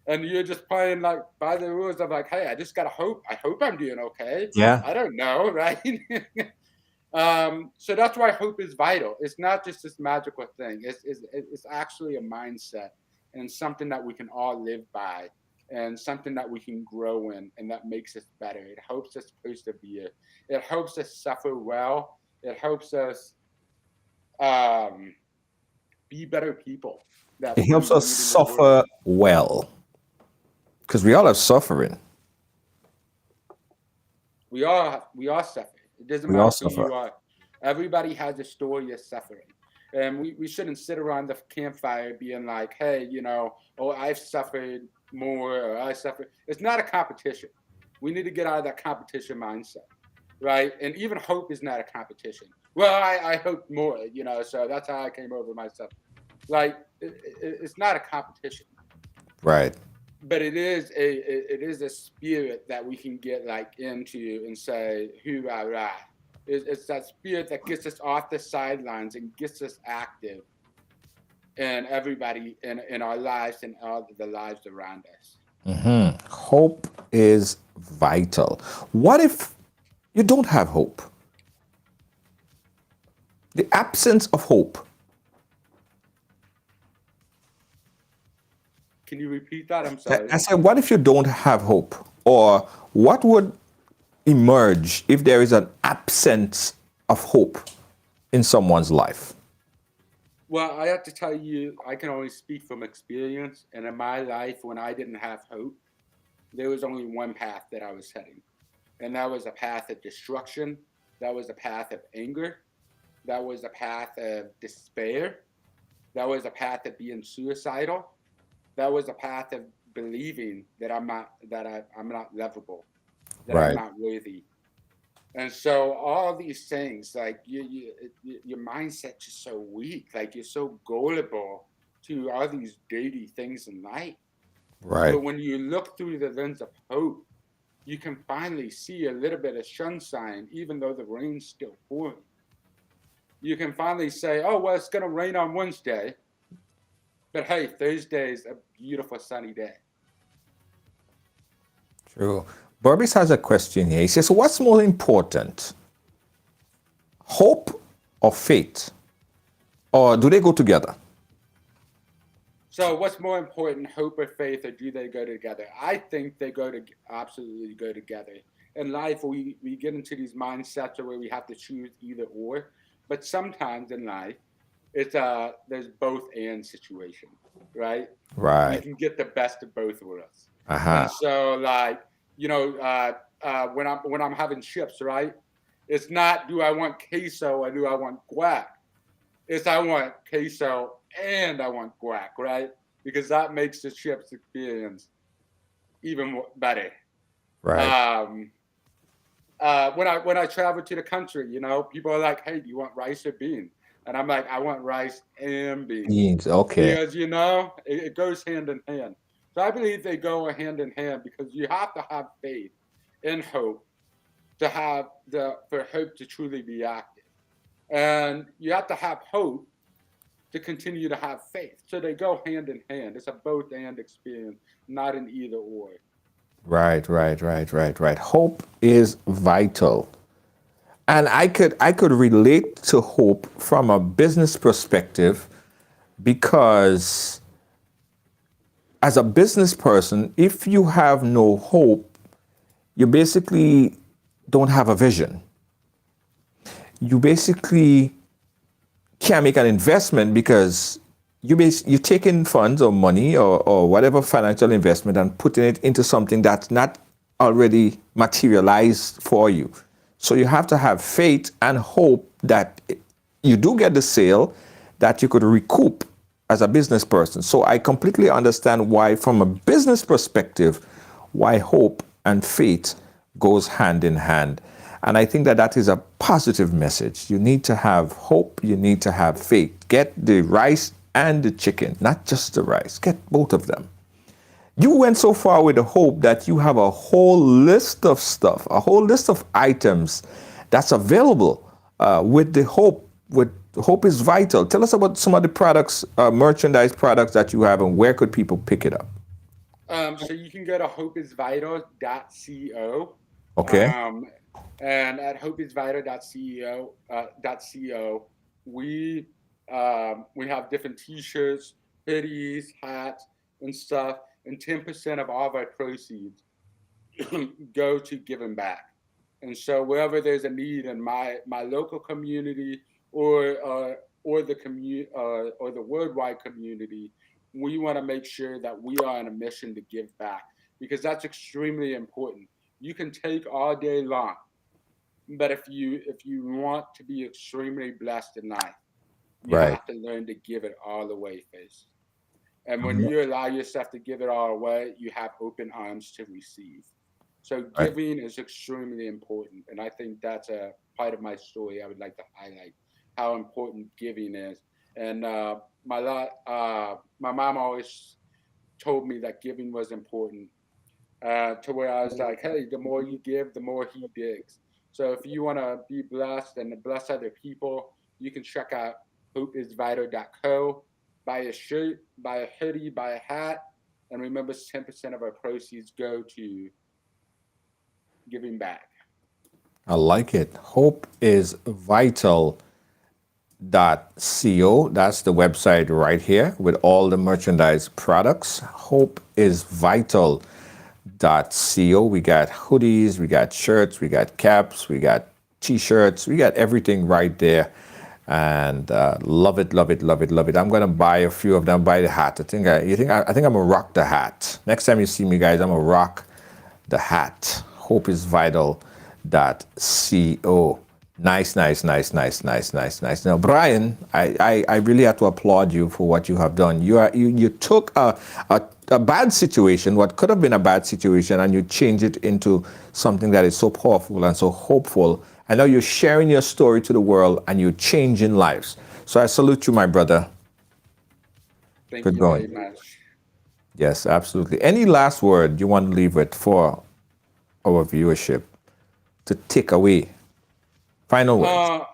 and you're just playing like by the rules of like, hey, I just gotta hope. I hope I'm doing okay. Yeah. I don't know, right? So that's why hope is vital. It's not just this magical thing. It's actually a mindset and something that we can all live by, and something that we can grow in, and that makes us better. It helps us persevere. It helps us suffer well. It helps us be better people. It helps us suffer well, because we all have suffering. We all suffer. It doesn't matter who you are. Everybody has a story of suffering. And we shouldn't sit around the campfire being like, hey, oh, I've suffered more, or I suffered. It's not a competition. We need to get out of that competition mindset, right? And even hope is not a competition. Well, I hope more, so that's how I came over myself. Like, it's not a competition, Right. but it is a spirit that we can get like into and say, hoorah. It's that spirit that gets us off the sidelines and gets us active in everybody in our lives and all the lives around us. Hope is vital. What if you don't have hope? The absence of hope. Can you repeat that? I'm I sorry. I said, what if you don't have hope? Or what would emerge if there is an absence of hope in someone's life? Well, I have to tell you, I can only speak from experience. And in my life, when I didn't have hope, there was only one path that I was heading. And that was a path of destruction. That was a path of anger. That was a path of despair. That was a path of being suicidal. That was a path of believing that I'm not lovable, that I'm Right. not worthy. And so all these things, like your mindset's just so weak, like you're so gullible to all these dirty things in life. Right. But when you look through the lens of hope, you can finally see a little bit of sunshine, even though the rain's still pouring. You can finally say, oh, well, it's going to rain on Wednesday. But hey, Thursday's a beautiful sunny day. True. Burbis has a question here. He says, what's more important, hope or faith? Or do they go together? So what's more important, hope or faith, or do they go together? I think they absolutely go together. In life, we get into these mindsets where we have to choose either or. But sometimes in life, it's there's both and situation, right? We Right. can get the best of both worlds. Uh-huh. And so, like, when I'm having chips, right? It's not do I want queso or do I want guac? It's I want queso and I want guac, right? Because that makes the chips experience even more better. Right. When I travel to the country, people are like, "Hey, do you want rice or bean?" And I'm like, "I want rice and beans," Beans. Okay. because it goes hand in hand. So I believe they go hand in hand because you have to have faith and hope for hope to truly be active, and you have to have hope to continue to have faith. So they go hand in hand. It's a both and experience, not an either or. Right. Hope is vital. And I could relate to hope from a business perspective because as a business person, if you have no hope, you basically don't have a vision. You basically can't make an investment because you're taking funds or money or whatever financial investment and putting it into something that's not already materialized for you. So you have to have faith and hope that you do get the sale that you could recoup as a business person. So I completely understand why, from a business perspective, why hope and faith goes hand in hand. And I think that that is a positive message. You need to have hope. You need to have faith. Get the rice and the chicken, not just the rice. Get both of them. You went so far with the hope that you have a whole list of stuff, a whole list of items that's available with the hope. With hope is vital. Tell us about some of the products, merchandise products that you have, and where could people pick it up? So you can go to hopeisvital.co. Okay. And at hopeisvital.co, we have different T-shirts, hoodies, hats, and stuff, and 10% of all of our proceeds go to giving back. And so wherever there's a need in my local community or the worldwide community, we want to make sure that we are on a mission to give back, because that's extremely important. You can take all day long, but if you want to be extremely blessed in life, You Right. have to learn to give it all away first. And when you allow yourself to give it all away, you have open arms to receive. So Right. giving is extremely important. And I think that's a part of my story I would like to highlight, how important giving is. And my mom always told me that giving was important, to where I was like, hey, the more you give, the more he digs. So if you want to be blessed and bless other people, you can check out hopeisvital.co, buy a shirt, buy a hoodie, buy a hat, and remember 10% of our proceeds go to giving back. I like it. Hope is vital.co. That's the website right here with all the merchandise products. Hope is vital.co. We got hoodies, we got shirts, we got caps, we got t-shirts, we got everything right there. And love it, love it, love it, love it. I'm gonna buy a few of them. Buy the hat. I think I'm gonna rock the hat. Next time you see me, guys, I'm gonna rock the hat. Hope is vital.co. Nice, nice, nice, nice, nice, nice, nice. Now, Brian, I really have to applaud you for what you have done. You took a bad situation, what could have been a bad situation, and you changed it into something that is so powerful and so hopeful. I know you're sharing your story to the world and you're changing lives. So I salute you, my brother. Thank Good you going. very much. Yes, absolutely. Any last word you want to leave with for our viewership to take away? Final words.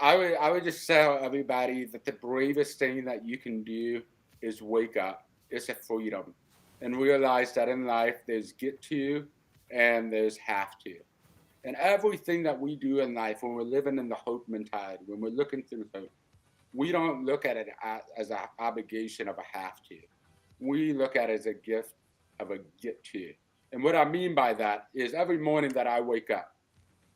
I would just tell everybody that the bravest thing that you can do is wake up. It's a freedom. And realize that in life there's get to and there's have to. And everything that we do in life, when we're living in the hope mentality, when we're looking through hope, we don't look at it as an obligation of a have to. We look at it as a gift of a get to. And what I mean by that is every morning that I wake up,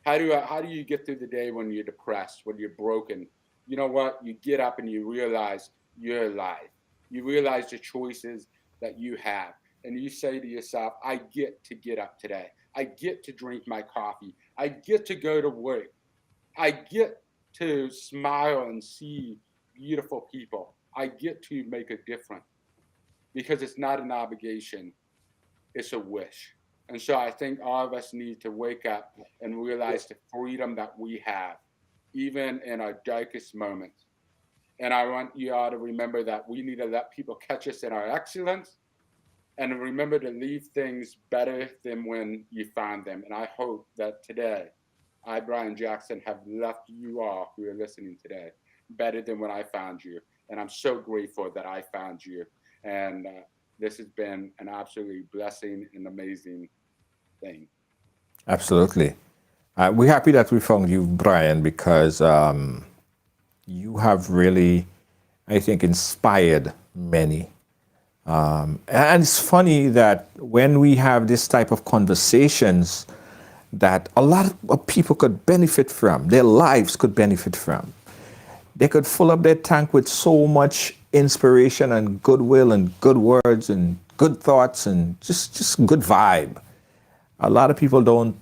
how do you get through the day when you're depressed, when you're broken? You know what? You get up and you realize you're alive. You realize the choices that you have. And you say to yourself, I get to get up today. I get to drink my coffee. I get to go to work. I get to smile and see beautiful people. I get to make a difference because it's not an obligation. It's a wish. And so I think all of us need to wake up and realize the freedom that we have, even in our darkest moments. And I want you all to remember that we need to let people catch us in our excellence and remember to leave things better than when you found them. And I hope that today, I, Brian Jackson, have left you all who are listening today better than when I found you. And I'm so grateful that I found you. And this has been an absolutely blessing and amazing thing. Absolutely. We're happy that we found you, Brian, because you have really, I think, inspired many. And it's funny that when we have this type of conversations that a lot of people could benefit from, their lives could benefit from. They could fill up their tank with so much inspiration and goodwill and good words and good thoughts and just good vibe. A lot of people don't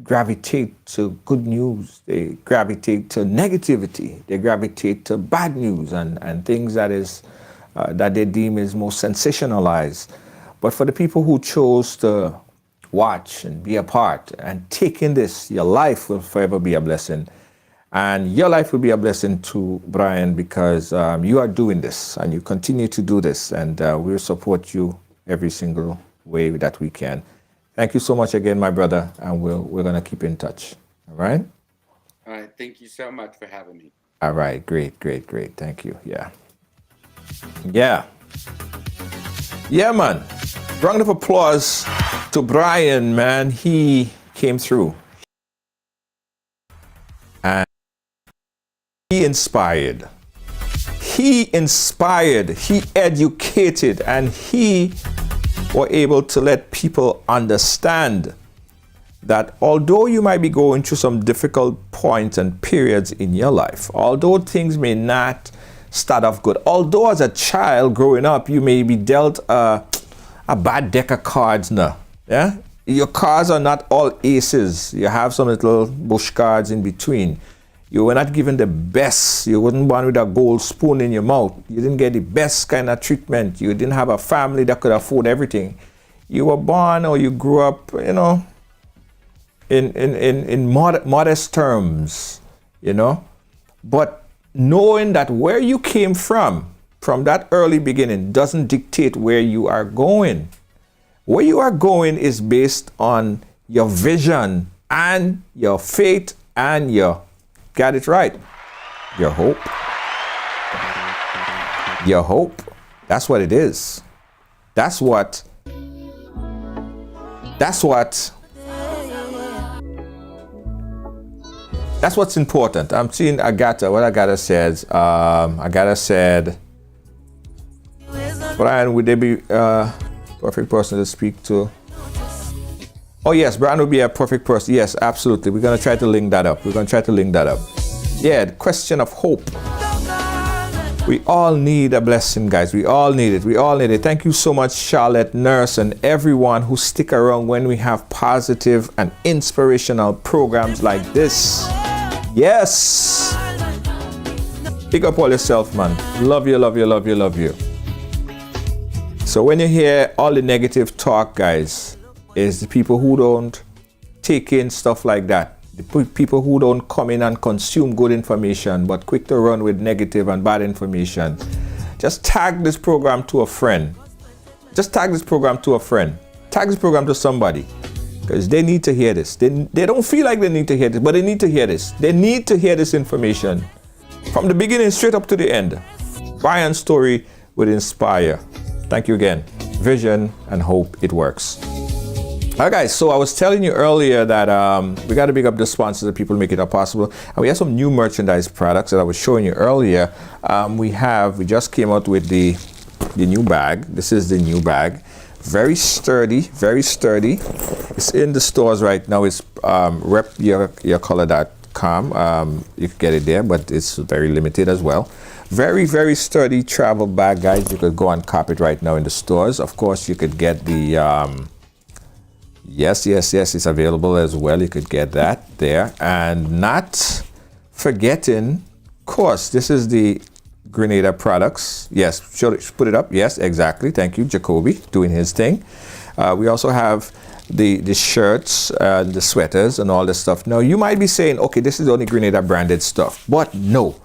gravitate to good news. They gravitate to negativity. They gravitate to bad news and things that they deem is most sensationalized. But for the people who chose to watch and be a part and take in this, your life will forever be a blessing. And your life will be a blessing too, Brian, because you are doing this and you continue to do this. And we'll support you every single way that we can. Thank you so much again, my brother. And we're going to keep in touch. All right? All right. Thank you so much for having me. All right. Great, great, great. Thank you. Yeah. Yeah. Yeah, man. Round of applause to Brian, man. He came through. And he inspired. He educated, and he was able to let people understand that although you might be going through some difficult points and periods in your life, although things may not start off good, although as a child growing up, you may be dealt a bad deck of cards now, yeah? Your cards are not all aces. You have some little bush cards in between. You were not given the best. You wasn't born with a gold spoon in your mouth. You didn't get the best kind of treatment. You didn't have a family that could afford everything. You were born or you grew up, you know, in modest terms, you know. But knowing that where you came from that early beginning, doesn't dictate where you are going. Where you are going is based on your vision and your faith and your, got it right, your hope. Your hope. That's what it is. That's what's important. I'm seeing Agatha. What Agatha says. Agatha said, Brian, would they be perfect person to speak to? Oh yes, Brian would be a perfect person. Yes, absolutely. We're gonna try to link that up. Yeah, the question of hope. We all need a blessing, guys. We all need it. Thank you so much, Charlotte, Nurse, and everyone who stick around when we have positive and inspirational programs like this. Yes. Pick up all yourself, man. Love you. So when you hear all the negative talk, guys, is the people who don't take in stuff like that. The people who don't come in and consume good information, but quick to run with negative and bad information. Just tag this program to a friend. Tag this program to somebody. Because they need to hear this. They don't feel like they need to hear this, but they need to hear this. They need to hear this information. From the beginning straight up to the end. Brian's story would inspire. Thank you again. Vision and hope, it works. All right, guys, so I was telling you earlier that we got to big up the sponsors, the people who make it possible. And we have some new merchandise products that I was showing you earlier. We just came out with the new bag. This is the new bag. Very sturdy. It's in the stores right now. It's repyourcolor.com. You can get it there, but it's very limited as well. Very, very sturdy travel bag, guys. You could go and cop it right now in the stores. Of course, you could get the... Yes, it's available as well. You could get that there. And not forgetting, of course, this is the Grenada products. Yes, put it up. Yes, exactly. Thank you, Jacoby, doing his thing. We also have the shirts, the sweaters, and all this stuff. Now, you might be saying, okay, this is only Grenada branded stuff. But no.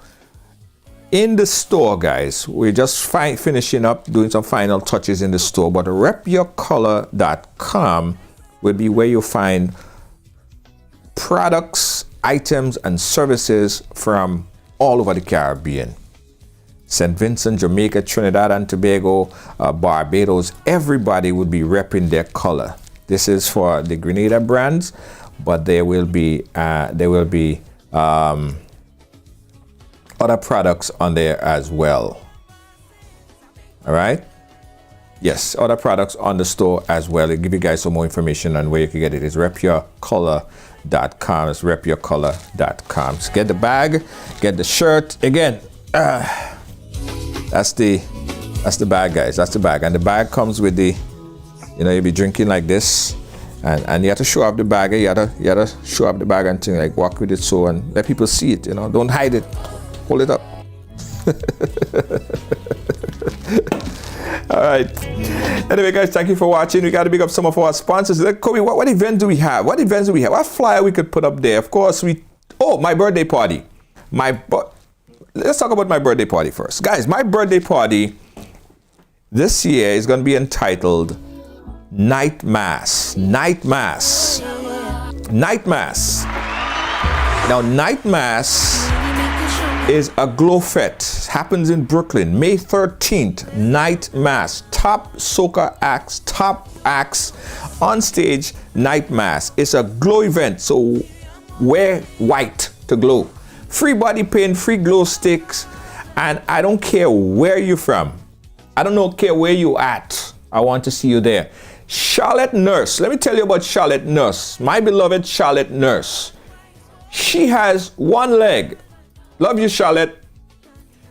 In the store, guys, we're just finishing up, doing some final touches in the store. But repyourcolor.com will be where you'll find products, items, and services from all over the Caribbean. St. Vincent, Jamaica, Trinidad and Tobago, Barbados, everybody would be repping their color. This is for the Grenada brands, but there will be other products on there as well. All right. Yes, other products on the store as well. I'll give you guys some more information on where you can get it. It's repyourcolor.com. It's repyourcolor.com. So get the bag, get the shirt. Again, that's the bag, guys. That's the bag. And the bag comes with the, you'll be drinking like this. And you have to show up the bag. You have to show up the bag and thing, like walk with it so and let people see it, Don't hide it. Hold it up. All right. Anyway, guys, thank you for watching. We got to big up some of our sponsors. Kobe, what event do we have? What flyer we could put up there? Of course, my birthday party. Let's talk about my birthday party first. Guys, my birthday party this year is going to be entitled Night Mass. Night Mass. Now, Night Mass is a glow fete. Happens in Brooklyn, May 13th. Night Mass. Top soca acts, top acts on stage. Night Mass. It's a glow event, so wear white to glow. Free body paint, free glow sticks, and I don't care where you're from. I don't care where you at. I want to see you there. Charlotte Nurse. Let me tell you about Charlotte Nurse. My beloved Charlotte Nurse. She has one leg. Love you, Charlotte.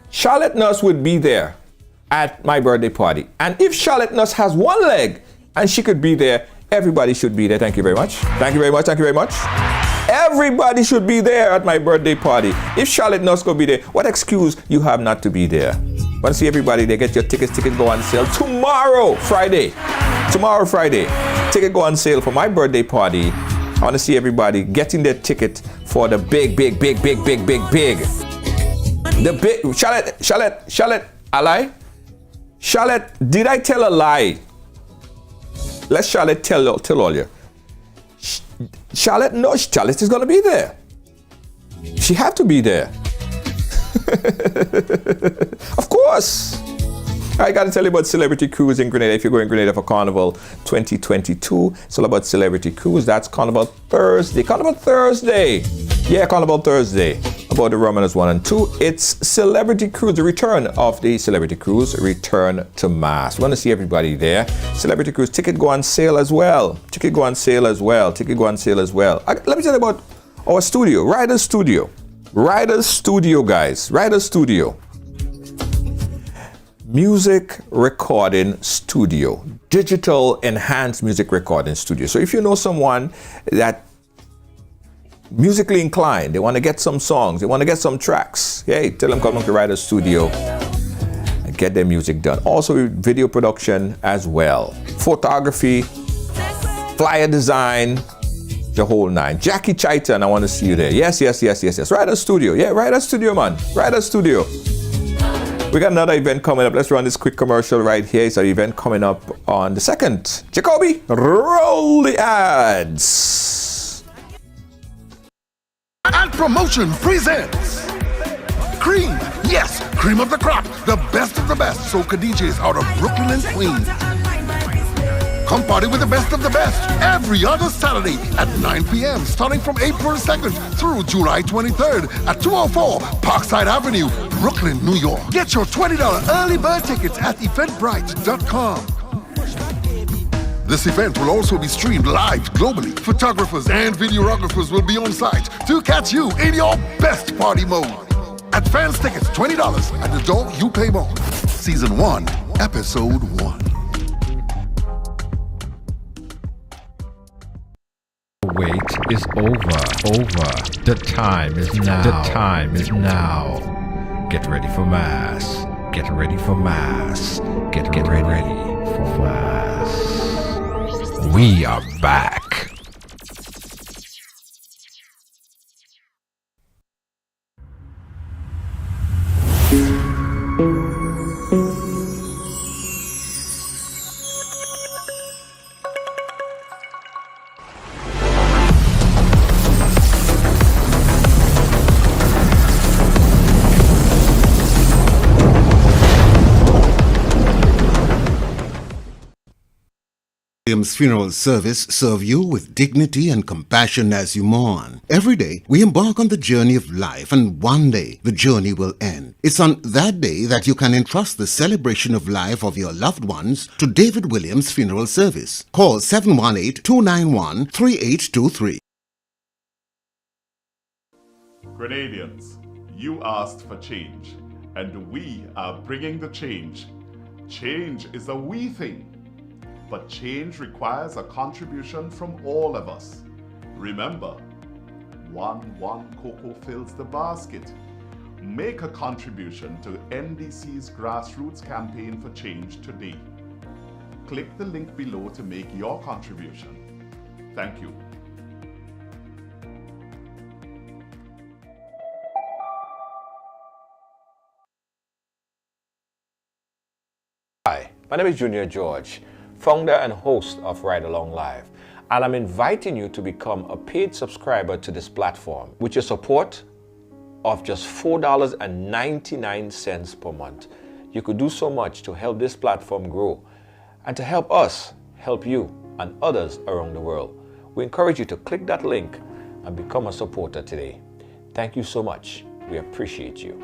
Charlotte Nurse would be there at my birthday party. And if Charlotte Nurse has one leg and she could be there, everybody should be there. Thank you very much. Thank you very much. Everybody should be there at my birthday party. If Charlotte Nuss going to be there, what excuse you have not to be there? Want to see everybody there? Get your tickets. Tickets go on sale tomorrow, Friday. Tomorrow, Friday. Ticket go on sale for my birthday party. I want to see everybody getting their ticket for the big. The big, Charlotte, a lie? Charlotte, did I tell a lie? Let Charlotte tell all you. Charlotte, no, Charlotte is going to be there. She have to be there. Of course. I got to tell you about Celebrity Cruise in Grenada. If you're going to Grenada for Carnival 2022, it's all about Celebrity Cruise. That's Carnival Thursday. Carnival Thursday. Yeah, Carnival Thursday. About the Romanos 1 and 2. It's Celebrity Cruise, the return of the Celebrity Cruise, return to mass. We want to see everybody there. Celebrity Cruise, ticket go on sale as well. Let me tell you about our studio, Rider's Studio. Rider's Studio, guys. Rider's Studio. Music recording studio. Digital enhanced music recording studio. So if you know someone that musically inclined, they want to get some songs, they want to get some tracks, hey, tell them come to Rider's Studio and get their music done. Also video production as well. Photography, flyer design, the whole nine. Jackie Chaitan, I want to see you there. Yes. Rider's Studio. Yeah, Rider's Studio, man. Rider's Studio. We got another event coming up. Let's run this quick commercial right here. It's an event coming up on the 2nd. Jacoby, roll the ads. And Promotion presents Cream. Yes, cream of the crop. The best of the best. Soca DJs out of Brooklyn and Queens. Come party with the best of the best every other Saturday at 9 p.m. starting from April 2nd through July 23rd at 204 Parkside Avenue, Brooklyn, New York. Get your $20 early bird tickets at eventbrite.com. This event will also be streamed live globally. Photographers and videographers will be on site to catch you in your best party mode. Advance tickets $20. At the door, you pay more. Season 1, Episode 1. Wait is over. The time is now. Get ready for mass. Get ready for mass. We are back. Williams Funeral Service serve you with dignity and compassion as you mourn. Every day, we embark on the journey of life, and one day, the journey will end. It's on that day that you can entrust the celebration of life of your loved ones to David Williams Funeral Service. Call 718-291-3823. Grenadians, you asked for change, and we are bringing the change. Change is a we thing. But change requires a contribution from all of us. Remember, one cocoa fills the basket. Make a contribution to NDC's grassroots campaign for change today. Click the link below to make your contribution. Thank you. Hi, my name is Junior George, founder and host of Ridealong Live, and I'm inviting you to become a paid subscriber to this platform. With your support of just $4.99 per month, you could do so much to help this platform grow and to help us help you and others around the world. We encourage you to click that link and become a supporter today. Thank you so much. We appreciate you.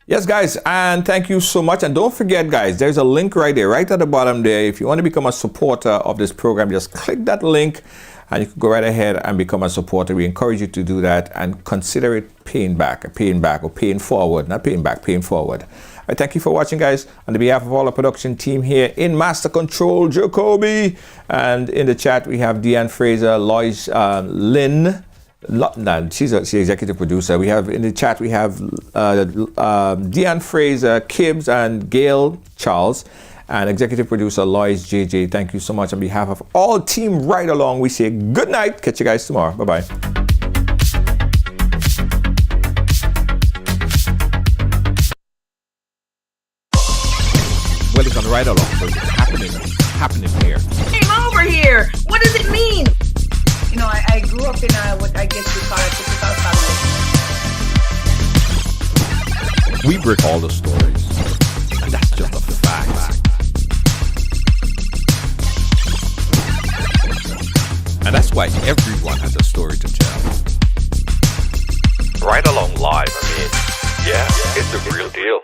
Yes, guys, and thank you so much. And don't forget, guys, there's a link right there, right at the bottom there. If you want to become a supporter of this program, just click that link and you can go right ahead and become a supporter. We encourage you to do that and consider it paying back or paying forward. Not paying back, paying forward. I thank you for watching, guys. On behalf of all the production team here in Master Control, Jacoby, and in the chat we have Deanne Fraser, Lois, Lynn. She's the executive producer. We have in the chat we have Deanne Fraser, Kibbs, and Gail Charles, and executive producer Lois JJ. Thank you so much on behalf of all team Ridealong. We say good night. Catch you guys tomorrow. Bye bye. Well, it's on Ridealong, so it's happening here. Came over here. What does it mean? You know, I grew up in what I guess you call a typical family. We break all the stories, and that's just a fact. And that's why everyone has a story to tell. Ridealong live. I mean, yeah, it's the real deal.